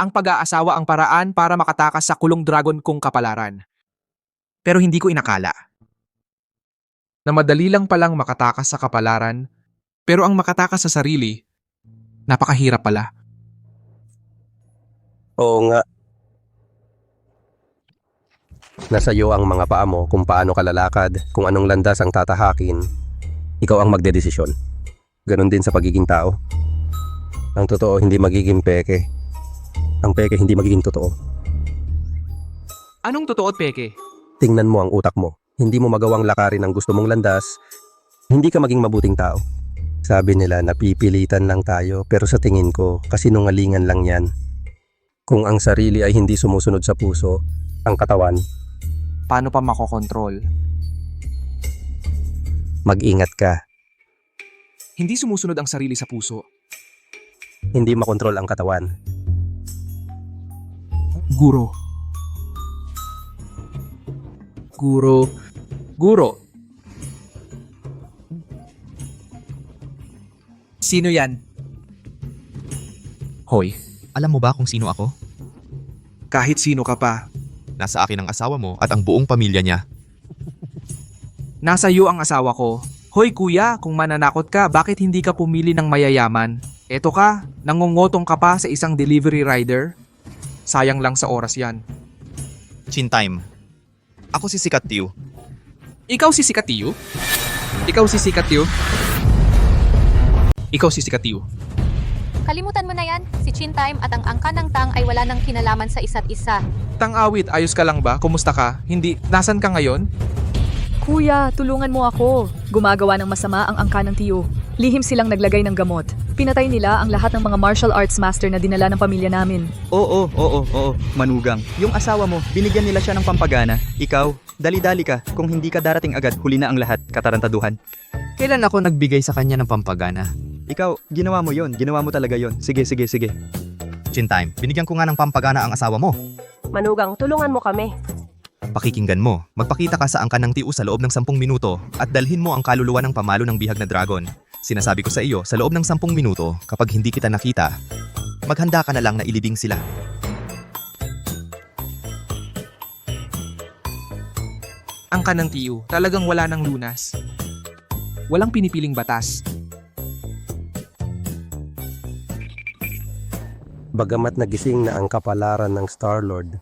ang pag-aasawa ang paraan para makatakas sa kulong dragon kong kapalaran. Pero hindi ko inakala na madali lang palang makatakas sa kapalaran, pero ang makatakas sa sarili, napakahirap pala. Oo nga. Nasa iyo ang mga paa mo kung paano ka lalakad, kung anong landas ang tatahakin. Ikaw ang magdedesisyon. Ganon din sa pagiging tao. Ang totoo hindi magiging peke. Ang peke hindi magiging totoo. Anong totoo at peke? Tingnan mo ang utak mo. Hindi mo magawang lakarin ang gusto mong landas. Hindi ka maging mabuting tao. Sabi nila napipilitan lang tayo, pero sa tingin ko, kasinungalingan lang yan. Kung ang sarili ay hindi sumusunod sa puso, ang katawan, Paano pa makokontrol? mag-ingat ka. Hindi sumusunod ang sarili sa puso. Hindi makontrol ang katawan. Guro. Sino yan? Hoy, alam mo ba kung sino ako? Kahit sino ka pa. Nasa akin ang asawa mo at ang buong pamilya niya. Nasa iyo ang asawa ko. Hoy kuya, kung mananakot ka, bakit hindi ka pumili ng mayayaman? Eto ka, nangungotong ka pa sa isang delivery rider? Sayang lang sa oras yan. Chin time. Ako si Sikat Tiu. Ikaw si Sikat Tiu? Ikaw si Sikat Tiu? Ikaw si Sikat Tiu? Kalimutan mo na yan, si Chin Time at ang angka ng Tang ay wala nang kinalaman sa isa't isa. Tang-awit, ayos ka lang ba? Kumusta ka? Hindi, nasan ka ngayon? Kuya, tulungan mo ako. Gumagawa ng masama ang angka ng tiyo. Lihim silang naglagay ng gamot. Pinatay nila ang lahat ng mga martial arts master na dinala ng pamilya namin. Oo, manugang. Yung asawa mo, binigyan nila siya ng pampagana. Ikaw, dali-dali ka. Kung hindi ka darating agad, huli na ang lahat, katarantaduhan. Kailan ako nagbigay sa kanya ng pampagana? Ikaw, ginawa mo yon. Ginawa mo talaga yon. Sige. Chin time, binigyan ko nga ng pampagana ang asawa mo. Manugang, tulungan mo kami. Pakikinggan mo, magpakita ka sa angka ng Tiu sa loob ng 10 minuto at dalhin mo ang kaluluwa ng pamalo ng bihag na dragon. Sinasabi ko sa iyo, sa loob ng 10 minuto, kapag hindi kita nakita, maghanda ka na lang na ilibing sila. Angka ng tiyo, talagang wala ng lunas. Walang pinipiling batas. Bagamat nagising na ang kapalaran ng Star-Lord,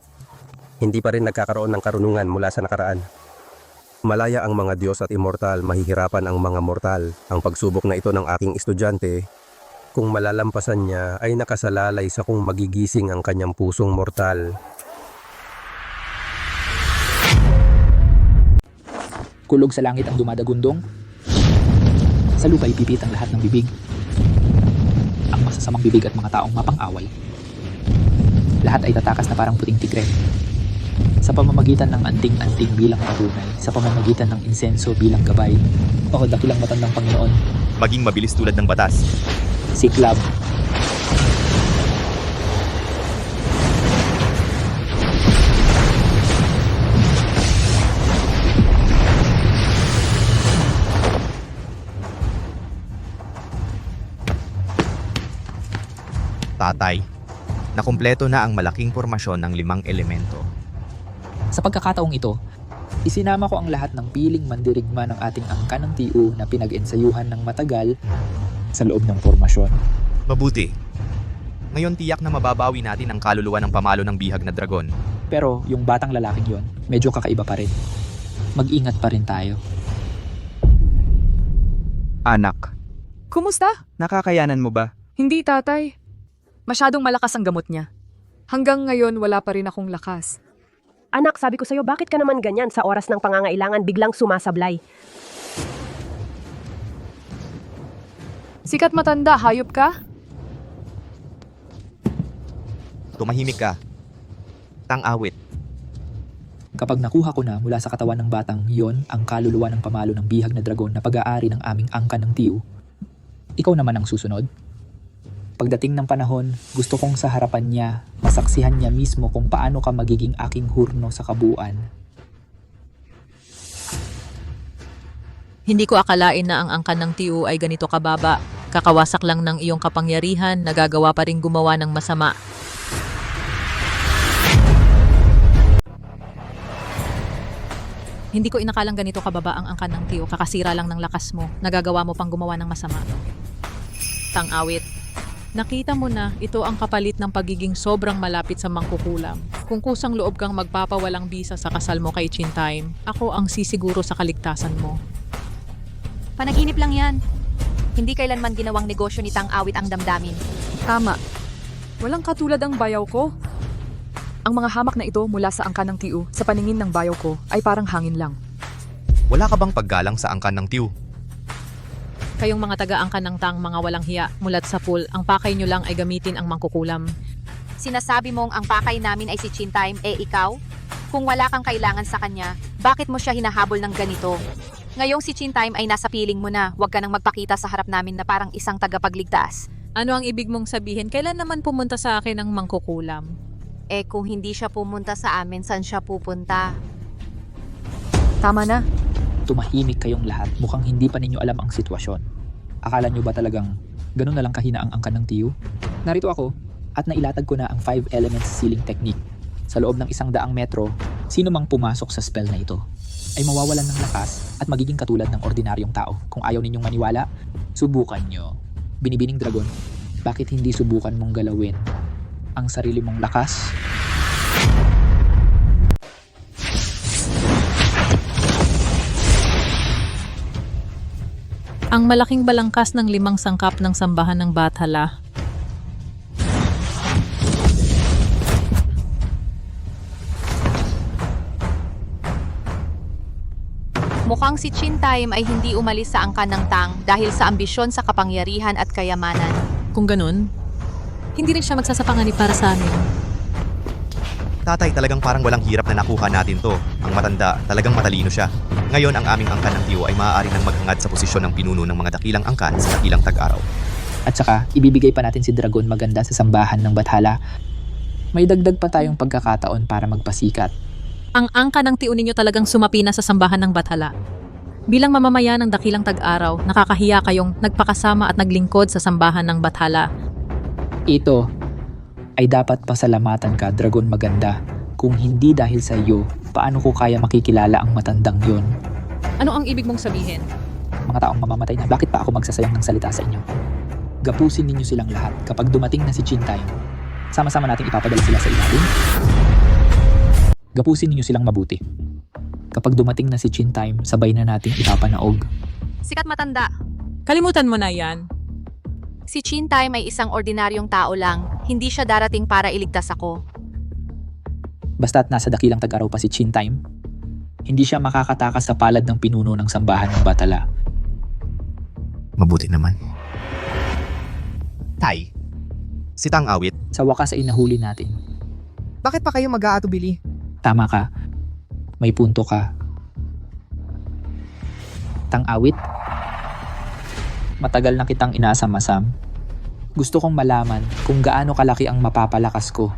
hindi pa rin nagkakaroon ng karunungan mula sa nakaraan. Malaya ang mga Diyos at immortal, mahihirapan ang mga mortal. Ang pagsubok na ito ng aking estudyante, kung malalampasan niya ay nakasalalay sa kung magigising ang kanyang pusong mortal. Kulog sa langit ang dumadagundong. Sa lupa ipipit ang lahat ng bibig. Ang masasamang bibig at mga taong mapang-away. Lahat ay tatakas na parang puting tigre. Sa pamamagitan ng anting-anting bilang patunay, sa pamamagitan ng insenso bilang gabay, o dakilang matandang Panginoon, Maging mabilis tulad ng batas. siklab, Tatay, nakumpleto na ang malaking pormasyon ng 5 elemento. Sa pagkakataong ito, isinama ko ang lahat ng piling mandirigma ng ating angka ng TU na pinag-ensayuhan ng matagal sa loob ng formasyon. Mabuti. Ngayon tiyak na mababawi natin ang kaluluwa ng pamalo ng bihag na dragon. Pero yung batang lalaking yon, medyo kakaiba pa rin. Mag-ingat pa rin tayo. Anak, Kumusta? nakakayanan mo ba? Hindi tatay. Masyadong malakas ang gamot niya. Hanggang ngayon wala pa rin akong lakas. Anak, sabi ko sa'yo, bakit ka naman ganyan sa oras ng pangangailangan biglang sumasablay? Sikat matanda, hayop ka? Tumahimik ka. Tang-awit. Kapag nakuha ko na mula sa katawan ng batang yon ang kaluluwa ng pamalo ng bihag na dragon na pag-aari ng aming angkan ng Tiyu, ikaw naman ang susunod. Pagdating ng panahon, gusto kong sa harapan niya, masaksihan niya mismo kung paano ka magiging aking hurno sa kabuuan. Hindi ko akalain na ang angkan ng Tiyu ay ganito kababa. Kakawasak lang ng iyong kapangyarihan, nagagawa pa rin gumawa ng masama. Hindi ko inakalang ganito kababa ang angkan ng Tiyu, kakasira lang ng lakas mo, nagagawa mo pang gumawa ng masama. Tang-awit. Nakita mo na, ito ang kapalit ng pagiging sobrang malapit sa mangkukulam. Kung kusang loob kang magpapawalang bisa sa kasal mo kay Chintime, ako ang sisiguro sa kaligtasan mo. Panaginip lang yan. Hindi kailanman ginawang negosyo ni Tang-awit ang damdamin. Tama. Walang katulad ang bayaw ko. Ang mga hamak na ito mula sa angkan ng Tiyu sa paningin ng bayaw ko ay parang hangin lang. Wala ka bang paggalang sa angkan ng Tiyu? Kayong mga taga-angkan ng Tang, mga walang hiya, mulat sa pool, ang pakay nyo lang ay gamitin ang mangkukulam. Sinasabi mong ang pakay namin ay si Chintime, ikaw? Kung wala kang kailangan sa kanya, bakit mo siya hinahabol ng ganito? Ngayong si Chintime ay nasa piling mo na, huwag ka nang magpakita sa harap namin na parang isang tagapagligtas. Ano ang ibig mong sabihin? Kailan naman pumunta sa akin ang mangkukulam? Kung hindi siya pumunta sa amin, saan siya pupunta? Tama na. Tumahimik kayong lahat, mukhang hindi pa ninyo alam ang sitwasyon. Akala nyo ba talagang ganun na lang kahina ang angkan ng Tiyu? Narito ako at nailatag ko na ang 5 elements sealing technique. Sa loob ng 100 metro, sino mang pumasok sa spell na ito ay mawawalan ng lakas at magiging katulad ng ordinaryong tao. Kung ayaw ninyong maniwala, subukan nyo. Binibining dragon, bakit hindi subukan mong galawin ang sarili mong lakas? Ang malaking balangkas ng 5 sangkap ng sambahan ng Bathala. Mukhang si Chintime ay hindi umalis sa angkan ng Tang dahil sa ambisyon sa kapangyarihan at kayamanan. Kung ganun, hindi rin siya magsasapanganib para sa amin. Tatay, talagang parang walang hirap na nakuha natin to. Ang matanda, talagang matalino siya. Ngayon, ang aming angkan ng Tiyu ay maaari nang maghangad sa posisyon ng pinuno ng mga dakilang angkan sa dakilang tag-araw. At saka, ibibigay pa natin si Dragon Maganda sa sambahan ng Bathala. May dagdag pa tayong pagkakataon para magpasikat. Ang angka ng Tiyu ninyo talagang sumapi na sa sambahan ng Bathala. Bilang mamamayan ng dakilang tag-araw, nakakahiya kayong nagpakasama at naglingkod sa sambahan ng Bathala. Ito ay dapat pasalamatan ka, Dragon Maganda. Kung hindi dahil sa iyo, paano ko kaya makikilala ang matandang yon? Ano ang ibig mong sabihin? Mga taong mamamatay na, bakit pa ako magsasayang ng salita sa inyo? Gapusin ninyo silang lahat. Kapag dumating na si Chintime, sama-sama nating ipapadala sila sa ilalim. Gapusin ninyo silang mabuti. Kapag dumating na si Chintime, sabay na nating ipapanaog. Sikat matanda. Kalimutan mo na yan. Si Chintime ay isang ordinaryong tao lang. Hindi siya darating para iligtas ako. Basta't nasa dakilang tag-araw pa si Chintime, hindi siya makakatakas sa palad ng pinuno ng sambahan ng Bathala. Mabuti naman. Tay, si Tang-awit. Sa wakas ay nahuli natin. Bakit pa kayo mag-aatubili? Tama ka. May punto ka. Tang-awit? Matagal na kitang inaasam-asam. Gusto kong malaman kung gaano kalaki ang mapapalakas ko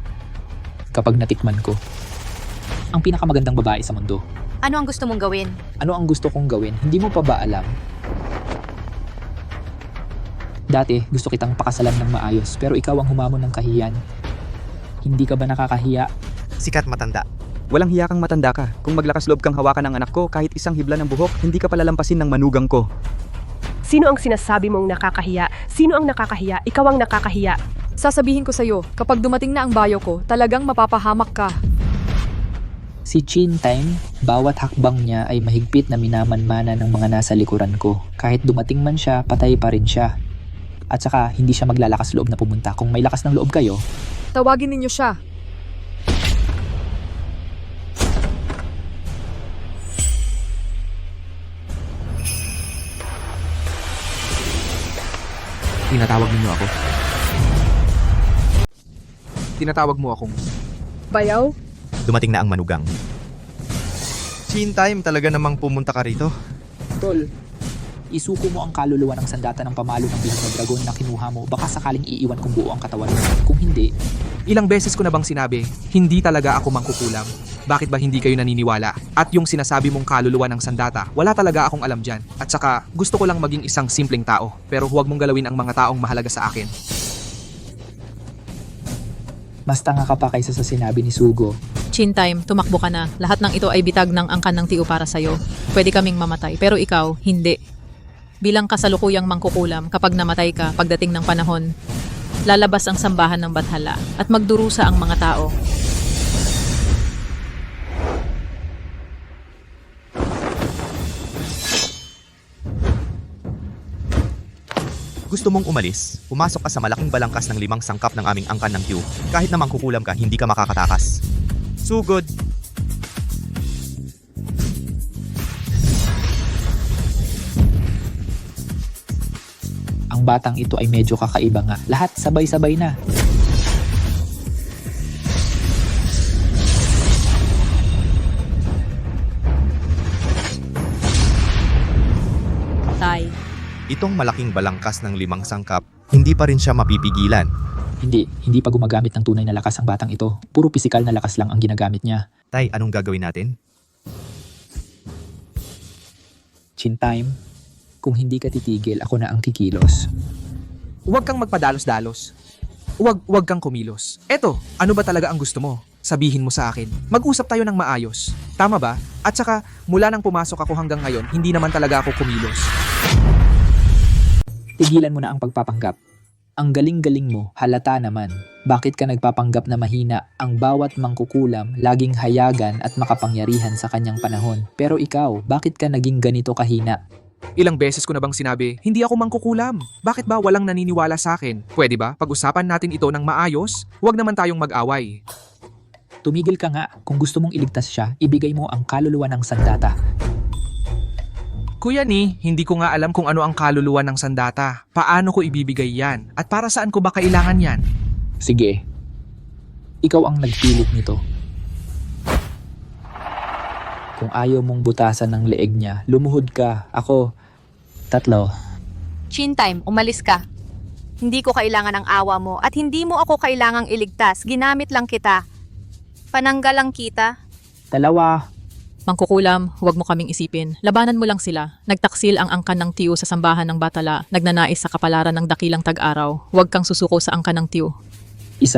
kapag natikman ko ang pinakamagandang babae sa mundo. Ano ang gusto mong gawin? Ano ang gusto kong gawin? Hindi mo pa ba alam? Dati, gusto kitang pakasalan ng maayos, pero ikaw ang humamon ng kahiyan. Hindi ka ba nakakahiya? Sikat matanda. Walang hiya kang matanda ka. Kung maglakas loob kang hawakan ng anak ko, kahit isang hibla ng buhok, hindi ka palalampasin ng manugang ko. Sino ang sinasabi mong nakakahiya? Sino ang nakakahiya? Ikaw ang nakakahiya. Sasabihin ko sa'yo, kapag dumating na ang bayo ko, talagang mapapahamak ka. Si Chintime, bawat hakbang niya ay mahigpit na minamanmana ng mga nasa likuran ko. Kahit dumating man siya, patay pa rin siya. At saka hindi siya maglalakas loob na pumunta. Kung may lakas ng loob kayo, Tawagin ninyo siya. Tinatawag ninyo ako. Tinatawag mo akong Bayaw? Dumating na ang manugang. Chin time, talaga namang pumunta ka rito. Tol, isuko mo ang kaluluwa ng sandata ng pamalo ng bilog na dragon na kinuha mo. Baka sakaling iiwan kung buo ang katawan mo. Kung hindi, ilang beses ko na bang sinabi, hindi talaga ako mangkukulam. Bakit ba hindi kayo naniniwala? At yung sinasabi mong kaluluwa ng sandata, wala talaga akong alam dyan. At saka, gusto ko lang maging isang simpleng tao. Pero huwag mong galawin ang mga taong mahalaga sa akin. mas tanga ka pa kaysa sa sinabi ni Sugo. Chin time, tumakbo ka na. Lahat ng ito ay bitag ng angkan ng tiyo para sa'yo. Pwede kaming mamatay, pero ikaw, hindi. Bilang kasalukuyang mangkukulam, kapag namatay ka, pagdating ng panahon, lalabas ang sambahan ng Bathala at magdurusa ang mga tao. Gusto mong umalis? Pumasok ka sa malaking balangkas ng 5 sangkap ng aming angkan ng Q. Kahit na mangkukulam ka, hindi ka makakatakas. Sugod! Ang batang ito ay medyo kakaiba nga. Lahat sabay-sabay na. Patay. Itong malaking balangkas ng 5 sangkap, hindi pa rin siya mapipigilan. Hindi pa gumagamit ng tunay na lakas ang batang ito. Puro pisikal na lakas lang ang ginagamit niya. Tay, anong gagawin natin? Chin time, kung hindi ka titigil, ako na ang kikilos. Huwag kang magpadalos-dalos. Huwag kang kumilos. Eto, ano ba talaga ang gusto mo? Sabihin mo sa akin. Mag-usap tayo ng maayos. Tama ba? At saka, mula nang pumasok ako hanggang ngayon, hindi naman talaga ako kumilos. Tigilan mo na ang pagpapanggap. Ang galing-galing mo, halata naman. Bakit ka nagpapanggap na mahina? Ang bawat mangkukulam, laging hayagan at makapangyarihan sa kanyang panahon. Pero ikaw, bakit ka naging ganito kahina? Ilang beses ko na bang sinabi, hindi ako mangkukulam. Bakit ba walang naniniwala sa akin? Pwede ba? Pag-usapan natin ito ng maayos? Huwag naman tayong mag-away. Tumigil ka nga. Kung gusto mong iligtas siya, ibigay mo ang kaluluwa ng sandata. Kuya ni, hindi ko nga alam kung ano ang kaluluwa ng sandata. Paano ko ibibigay yan? At para saan ko ba kailangan yan? Sige. Ikaw ang nagpilit nito. Kung ayaw mong butasan ng leeg niya, lumuhod ka. Ako, 3. Chin time, umalis ka. Hindi ko kailangan ang awa mo at hindi mo ako kailangang iligtas. Ginamit lang kita. Pananggal lang kita. 2. Mangkukulam, huwag mo kaming isipin. Labanan mo lang sila. Nagtaksil ang angkan ng tiyo sa sambahan ng Bathala. Nagnanais sa kapalaran ng dakilang tag-araw. Huwag kang susuko sa angkan ng tiyo. 1.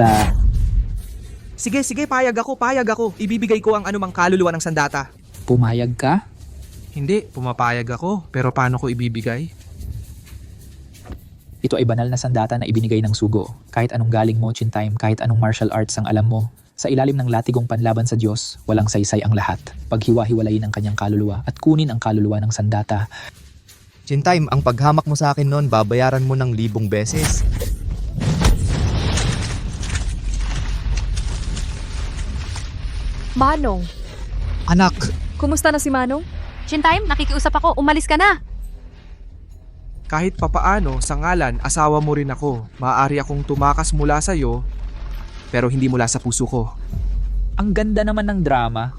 Sige, payag ako. Ibibigay ko ang anumang kaluluwa ng sandata. Pumayag ka? Hindi, pumapayag ako. Pero paano ko ibibigay? Ito ay banal na sandata na ibinigay ng Sugo. Kahit anong galing mo, Chin time, kahit anong martial arts ang alam mo, sa ilalim ng latigong panlaban sa Diyos, walang saysay ang lahat. Paghiwa-hiwalayin ang kanyang kaluluwa at kunin ang kaluluwa ng sandata. Chin time, ang paghamak mo sa akin noon, babayaran mo ng 1,000 beses. Manong, Anak! kumusta na si Manong? Chin time, nakikiusap ako. Umalis ka na. Kahit papaano, sa ngalan, asawa mo rin ako. Maaari akong tumakas mula sa'yo, pero hindi mula sa puso ko. Ang ganda naman ng drama.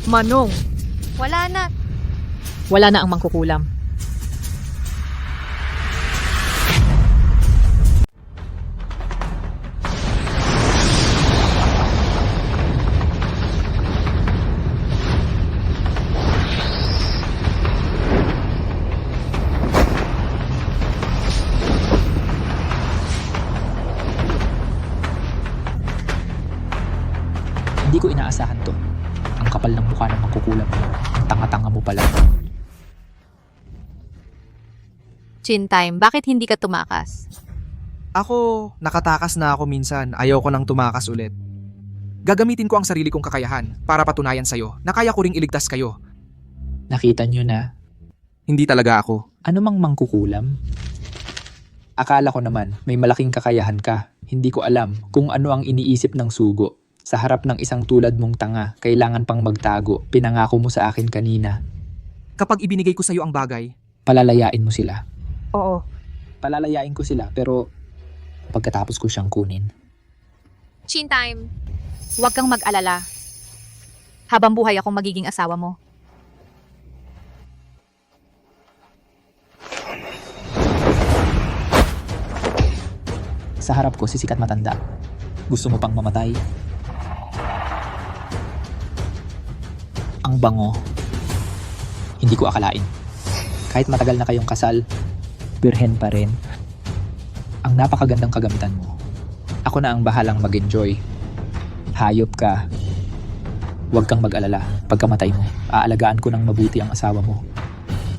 Manong, Wala na. Wala na ang mangkukulam. Hindi ko inaasahan to. Ang kapal ng mukha ng mangkukulam mo. Ang tanga-tanga mo pala. Chin time, bakit hindi ka tumakas? Ako, nakatakas na ako minsan. Ayaw ko nang tumakas ulit. Gagamitin ko ang sarili kong kakayahan para patunayan sa'yo na kaya ko ring iligtas kayo. Nakita nyo na, Hindi talaga ako. ano mang mangkukulam? Akala ko naman may malaking kakayahan ka. Hindi ko alam kung ano ang iniisip ng sugo. Sa harap ng isang tulad mong tanga, kailangan pang magtago. Pinangako mo sa akin kanina. Kapag ibinigay ko sa'yo ang bagay, Palalayain mo sila. Oo. Palalayain ko sila pero pagkatapos ko siyang kunin. Chin time. Huwag kang mag-alala. Habang buhay akong magiging asawa mo. Sa harap ko si sikat matanda. Gusto mo pang mamatay? Ang bango. Hindi ko akalain. Kahit matagal na kayong kasal, birhen pa rin. Ang napakagandang kagamitan mo. Ako na ang bahalang mag-enjoy. Hayop ka. Huwag kang mag-alala. Pagkamatay mo, aalagaan ko ng mabuti ang asawa mo.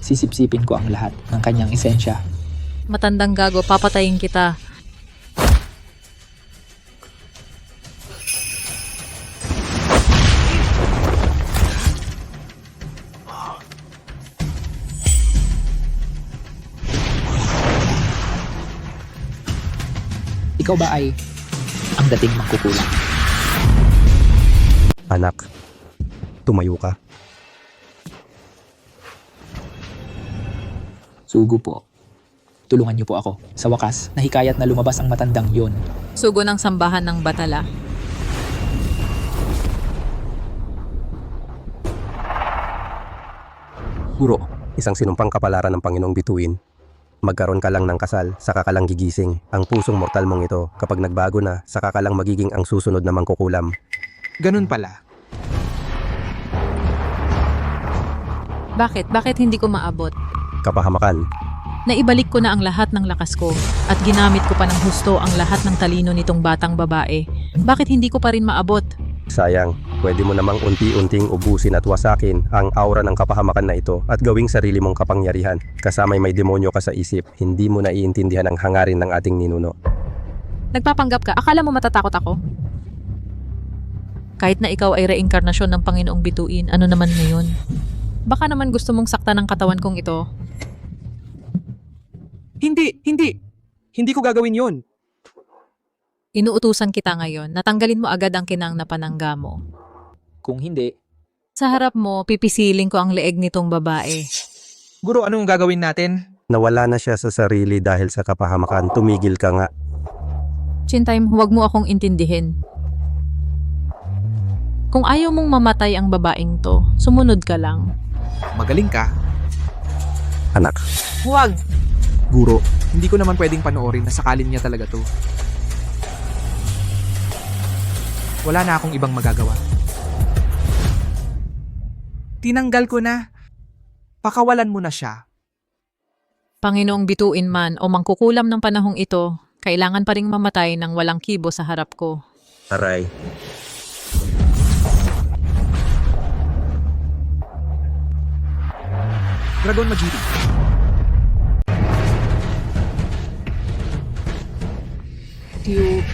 Sisipsipin ko ang lahat ng kanyang esensya. Matandang gago, papatayin kita. Ikaw ba ay ang dating mangkukulam? Anak, tumayo ka. Sugo po. Tulungan niyo po ako. Sa wakas, nahikayat na lumabas ang matandang yon. Sugo ng sambahan ng batala. Guro, isang sinumpang kapalaran ng Panginoong bituin. Magkaroon ka lang ng kasal, saka ka lang gigising. Ang pusong mortal mong ito, kapag nagbago na, saka ka lang magiging ang susunod na mangkukulam. ganun pala. Bakit? Bakit hindi ko maabot? Kapahamakan. Naibalik ko na ang lahat ng lakas ko at ginamit ko pa ng husto ang lahat ng talino nitong batang babae. Bakit hindi ko pa rin maabot? Sayang, pwede mo namang unti-unting ubusin at wasakin ang aura ng kapahamakan na ito at gawing sarili mong kapangyarihan. Kasama'y may demonyo ka sa isip, hindi mo naiintindihan ang hangarin ng ating ninuno. Nagpapanggap ka? Akala mo matatakot ako? Kahit na ikaw ay reinkarnasyon ng Panginoong bituin, ano naman ngayon? Baka naman gusto mong saktan ng katawan kong ito. Hindi! Hindi ko gagawin yon. Inuutusan kita ngayon, natanggalin mo agad ang kinang na panangga mo. Kung hindi, Sa harap mo, pipisilin ko ang leeg nitong babae. Guro, anong gagawin natin? Nawala na siya sa sarili dahil sa kapahamakan, tumigil ka nga. Chintime, huwag mo akong intindihin. Kung ayaw mong mamatay ang babaeng to, sumunod ka lang. Magaling ka. Anak, Huwag! Guro, hindi ko naman pwedeng panoorin na sakalin niya talaga to. Wala na akong ibang magagawa. Tinanggal ko na. Pakawalan mo na siya. Panginoong bituin man o mangkukulam ng panahong ito, kailangan pa ring mamatay ng walang kibo sa harap ko. aray. Dragon Majiri. Tiyo,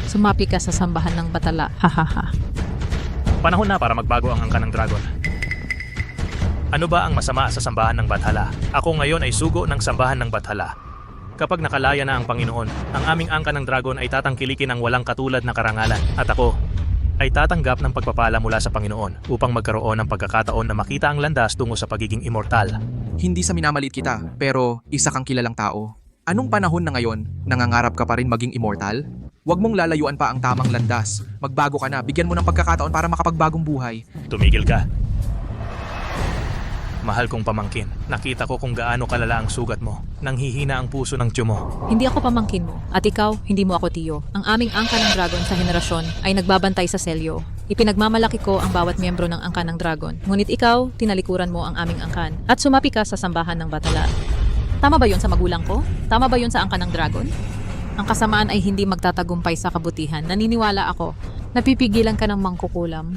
sumapi ka sa sambahan ng batala. Hahaha. Panahon na para magbago ang angka ng dragon. Ano ba ang masama sa sambahan ng Bathala? Ako ngayon ay sugo ng sambahan ng Bathala. Kapag nakalaya na ang Panginoon, ang aming angka ng dragon ay tatangkilikin ng walang katulad na karangalan. At ako ay tatanggap ng pagpapala mula sa Panginoon upang magkaroon ng pagkakataon na makita ang landas tungo sa pagiging immortal. Hindi sa minamalit kita, pero isa kang kilalang tao. Anong panahon na ngayon, nangangarap ka pa rin maging immortal? Huwag mong lalayuan pa ang tamang landas. Magbago ka na, bigyan mo ng pagkakataon para makapagbagong buhay. Tumigil ka. Mahal kong pamangkin, nakita ko kung gaano kalala ang sugat mo. Nanghihina ang puso ng tiyo mo. Hindi ako pamangkin mo, at ikaw, hindi mo ako tiyo. Ang aming angka ng dragon sa henerasyon ay nagbabantay sa selyo. Ipinagmamalaki ko ang bawat miyembro ng angka ng dragon. Ngunit ikaw, tinalikuran mo ang aming angkan at sumapi ka sa sambahan ng batala. Tama ba yon sa magulang ko? Tama ba yon sa angka ng dragon? Ang kasamaan ay hindi magtatagumpay sa kabutihan. Naniniwala ako. Napipigilan ka ng mangkukulam.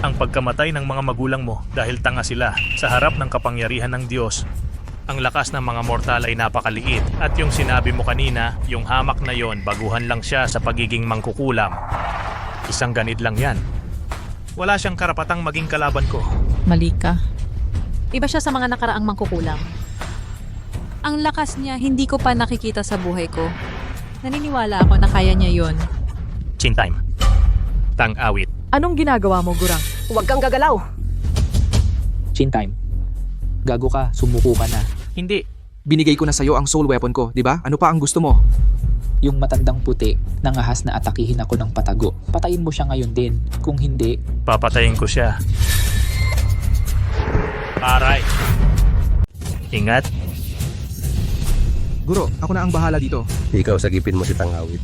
Ang pagkamatay ng mga magulang mo dahil tanga sila sa harap ng kapangyarihan ng Diyos. Ang lakas ng mga mortal ay napakaliit at yung sinabi mo kanina, yung hamak na yon, baguhan lang siya sa pagiging mangkukulam. Isang ganid lang yan. Wala siyang karapatang maging kalaban ko. Mali ka. Iba siya sa mga nakaraang mangkukulam. Ang lakas niya, hindi ko pa nakikita sa buhay ko. Naniniwala ako na kaya niya yon. Chin time. Tang awit. Anong ginagawa mo, Gurang? Huwag kang gagalaw. Chin time. Gago ka, sumuko ka na. Hindi. Binigay ko na sa'yo ang soul weapon ko, di ba? Ano pa ang gusto mo? Yung matandang puti, nangahas na atakihin ako ng patago. Patayin mo siya ngayon din. Kung hindi, Papatayin ko siya. Aray. Ingat. Guro, ako na ang bahala dito. Ikaw sagipin mo si Tangawit.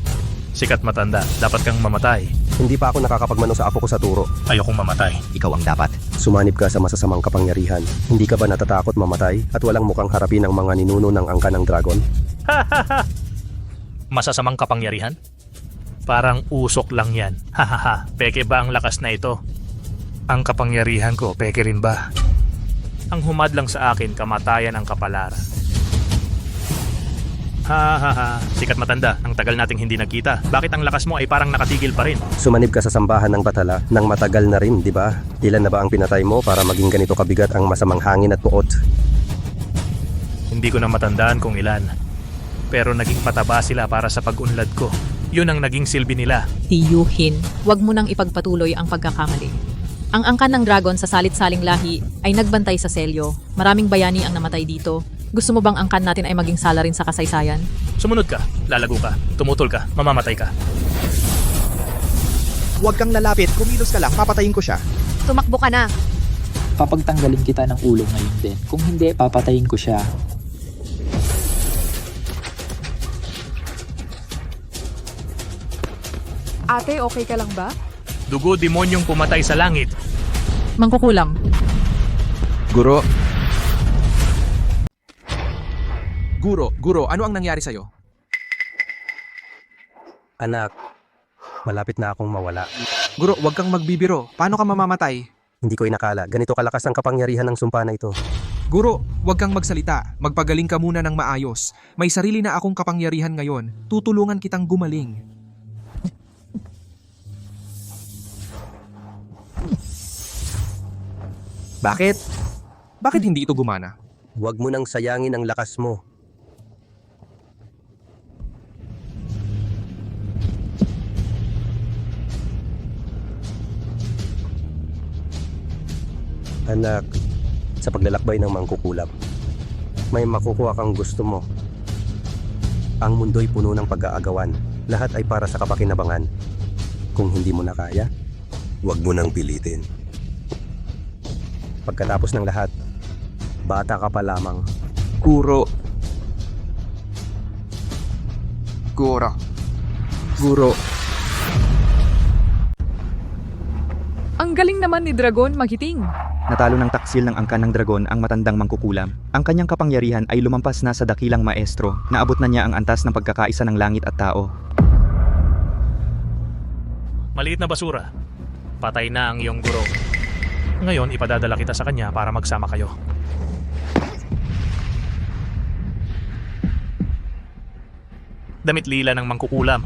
Sikat matanda, dapat kang mamatay. Hindi pa ako nakakapagmanong sa apo ko sa turo. Ayokong mamatay. Ikaw ang dapat. Sumanib ka sa masasamang kapangyarihan. Hindi ka ba natatakot mamatay at walang mukhang harapin ang mga ninuno ng angka ng dragon? Masasamang kapangyarihan? Parang usok lang yan. Hahaha, peke ba ang lakas na ito? Ang kapangyarihan ko, peke rin ba? Ang humadlang sa akin, kamatayan ang kapalaran. Hahaha, sikat matanda, ang tagal nating hindi nagkita. Bakit ang lakas mo ay parang nakatigil pa rin? Sumanib ka sa sambahan ng batala nang matagal na rin, di ba? Ilan na ba ang pinatay mo para maging ganito kabigat ang masamang hangin at puot? Hindi ko na matandaan kung ilan. Pero naging pataba sila para sa pag-unlad ko. Yun ang naging silbi nila. Tiyuhin, wag mo nang ipagpatuloy ang pagkakamali. Ang angkan ng dragon sa salit-saling lahi ay nagbantay sa selyo. Maraming bayani ang namatay dito. Gusto mo bang angkan natin ay maging sala rin sa kasaysayan? Sumunod ka, lalago ka, tumutol ka, mamamatay ka. Huwag kang lalapit, kumilos ka lang, papatayin ko siya. Tumakbo ka na. papagtanggalin kita ng ulo ngayon din. Kung hindi, papatayin ko siya. Ate, okay ka lang ba? Dugo demonyong pumatay sa langit. Mangkukulam. Guro. Guro, ano ang nangyari sa'yo? Anak, malapit na akong mawala. Guro, huwag kang magbibiro. Paano ka mamamatay? Hindi ko inakala, ganito kalakas ang kapangyarihan ng sumpa na ito. Guro, huwag kang magsalita. Magpagaling ka muna ng maayos. May sarili na akong kapangyarihan ngayon. Tutulungan kitang gumaling. Bakit? Bakit hindi ito gumana? Huwag mo nang sayangin ang lakas mo. Anak, sa paglalakbay ng mangkukulam, may makukuha kang gusto mo. Ang mundo'y puno ng pag-aagawan. Lahat ay para sa kapakinabangan. Kung hindi mo na kaya, huwag mo nang pilitin. Pagkatapos ng lahat, bata ka pa lamang. Guro. Ang galing naman ni Dragon, Magiting. Natalo ng taksil ng angkan ng dragon ang matandang mangkukulam. Ang kanyang kapangyarihan ay lumampas na sa dakilang maestro. Naabot na niya ang antas ng pagkakaisa ng langit at tao. Maliit na basura. Patay na ang iyong guro. Ngayon, ipadadala kita sa kanya para magsama kayo. Damit lila ng mangkukulam.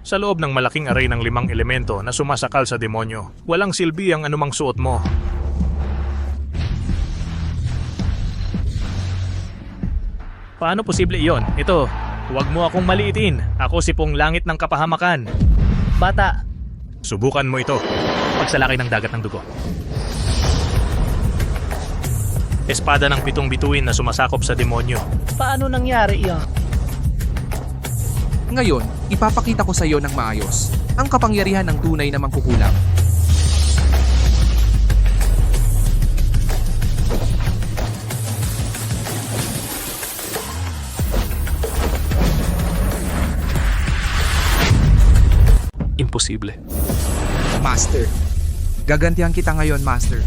Sa loob ng malaking aray ng 5 elemento na sumasakal sa demonyo, walang silbi ang anumang suot mo. Paano posible iyon? Ito, huwag mo akong maliitin. Ako si Pong Langit ng Kapahamakan. Bata, subukan mo ito. Pagsalaki ng dagat ng dugo. Espada ng 7 bituin na sumasakop sa demonyo. Paano nangyari iyon? Ngayon, ipapakita ko sa iyo ng maayos ang kapangyarihan ng tunay na mangkukulam. Imposible. Master. Gagantihan kita ngayon, Master.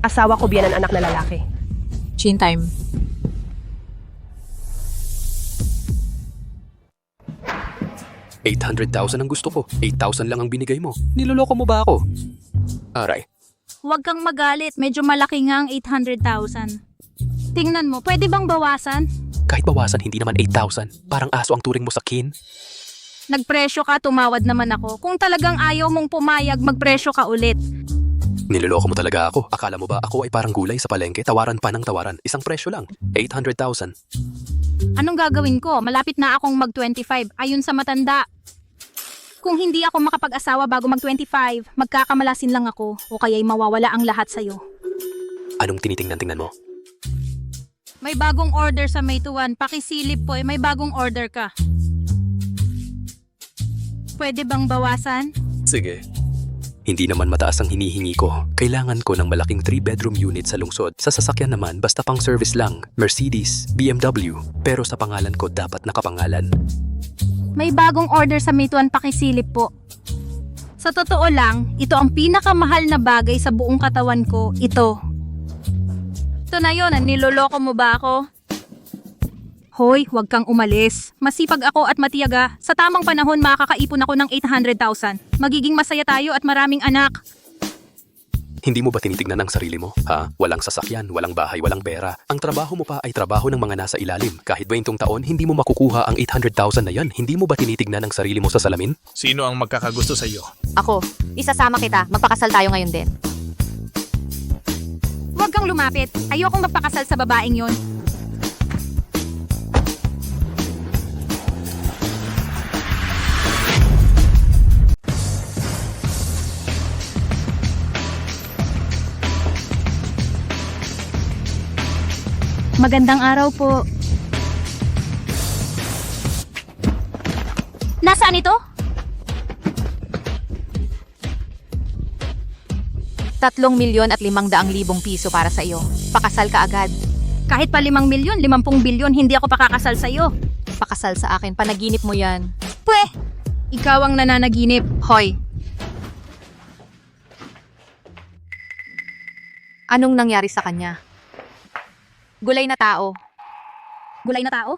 Asawa ko biyan ang anak na lalaki. Chin time. 800,000 ang gusto ko. 8,000 lang ang binigay mo. Niloloko mo ba ako? Aray. Huwag kang magalit. Medyo malaki nga ang 800,000. Tingnan mo, pwede bang bawasan? Kahit bawasan, hindi naman 8,000. Parang aso ang turing mo sa kin. Nagpresyo ka, tumawad naman ako. Kung talagang ayaw mong pumayag, magpresyo ka ulit. Niloloko mo talaga ako. Akala mo ba ako ay parang gulay sa palengke? Tawaran pa ng tawaran. Isang presyo lang. 800,000. Anong gagawin ko? Malapit na akong mag-25. Ayon sa matanda. Kung hindi ako makapag-asawa bago mag-25, magkakamalasin lang ako o kaya'y mawawala ang lahat sa'yo. Anong tinitingnan-tingnan mo? May bagong order sa Meituan. Pakisilip po may bagong order ka. Pwede bang bawasan? Sige. Hindi naman mataas ang hinihingi ko. Kailangan ko ng malaking 3-bedroom unit sa lungsod. Sa sasakyan naman, basta pang service lang. Mercedes, BMW. Pero sa pangalan ko, dapat nakapangalan. May bagong order sa Meituan, pakisilip po. Sa totoo lang, ito ang pinakamahal na bagay sa buong katawan ko. Ito. Ito na yun, niloloko mo ba ako? Hoy, huwag kang umalis. Masipag ako at matiyaga. Sa tamang panahon, makakaipon ako ng 800,000. Magiging masaya tayo at maraming anak. Hindi mo ba tinitignan ang sarili mo? Ha? Walang sasakyan, walang bahay, walang pera. Ang trabaho mo pa ay trabaho ng mga nasa ilalim. Kahit 20 taon, hindi mo makukuha ang 800,000 na yan. Hindi mo ba tinitignan ang sarili mo sa salamin? Sino ang magkakagusto sa iyo? Ako, isasama kita. Magpakasal tayo ngayon din. Huwag kang lumapit. Ayokong magpakasal sa babaeng yon. Magandang araw po. Nasaan ito? 3,500,000 piso para sa iyo. Pakasal ka agad. Kahit pa 5 milyon, 50 bilyon, hindi ako pakakasal sa'yo. Pakasal sa akin, panaginip mo yan. Pweh! Ikaw ang nananaginip. Hoy! Anong nangyari sa kanya? Gulay na tao. Gulay na tao?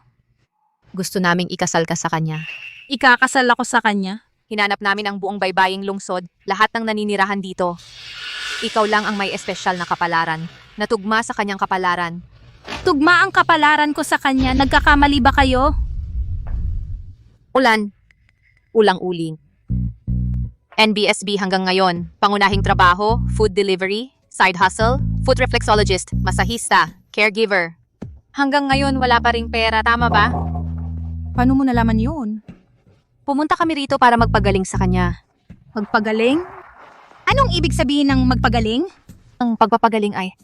Gusto naming ikasal ka sa kanya. Ikakasal ako sa kanya? Hinanap namin ang buong baybaying lungsod, lahat ng naninirahan dito. Ikaw lang ang may espesyal na kapalaran. Natugma sa kanyang kapalaran. Tugma ang kapalaran ko sa kanya. Nagkakamali ba kayo? Ulan. Ulang-uling. NBSB hanggang ngayon. Pangunahing trabaho, food delivery, side hustle, food reflexologist, masahista, caregiver. Hanggang ngayon wala pa ring pera, tama ba? Paano mo nalaman yun? Pumunta kami rito para magpagaling sa kanya. Magpagaling? Anong ibig sabihin ng magpagaling? Ang pagpapagaling ay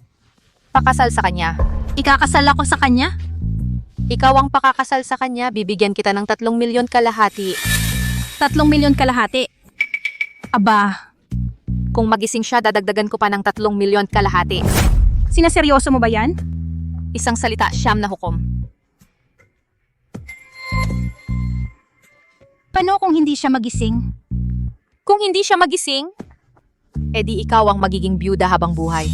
pakasal sa kanya. Ikakasal ako sa kanya? Ikaw ang pakakasal sa kanya, bibigyan kita ng 3 milyon kalahati. 3 milyon kalahati? Aba, kung magising siya, dadagdagan ko pa ng 3 milyon kalahati. Sinaseryoso mo ba yan? Isang salita, siyam na hukom. Paano kung hindi siya magising? Kung hindi siya magising, edi ikaw ang magiging byuda habang buhay.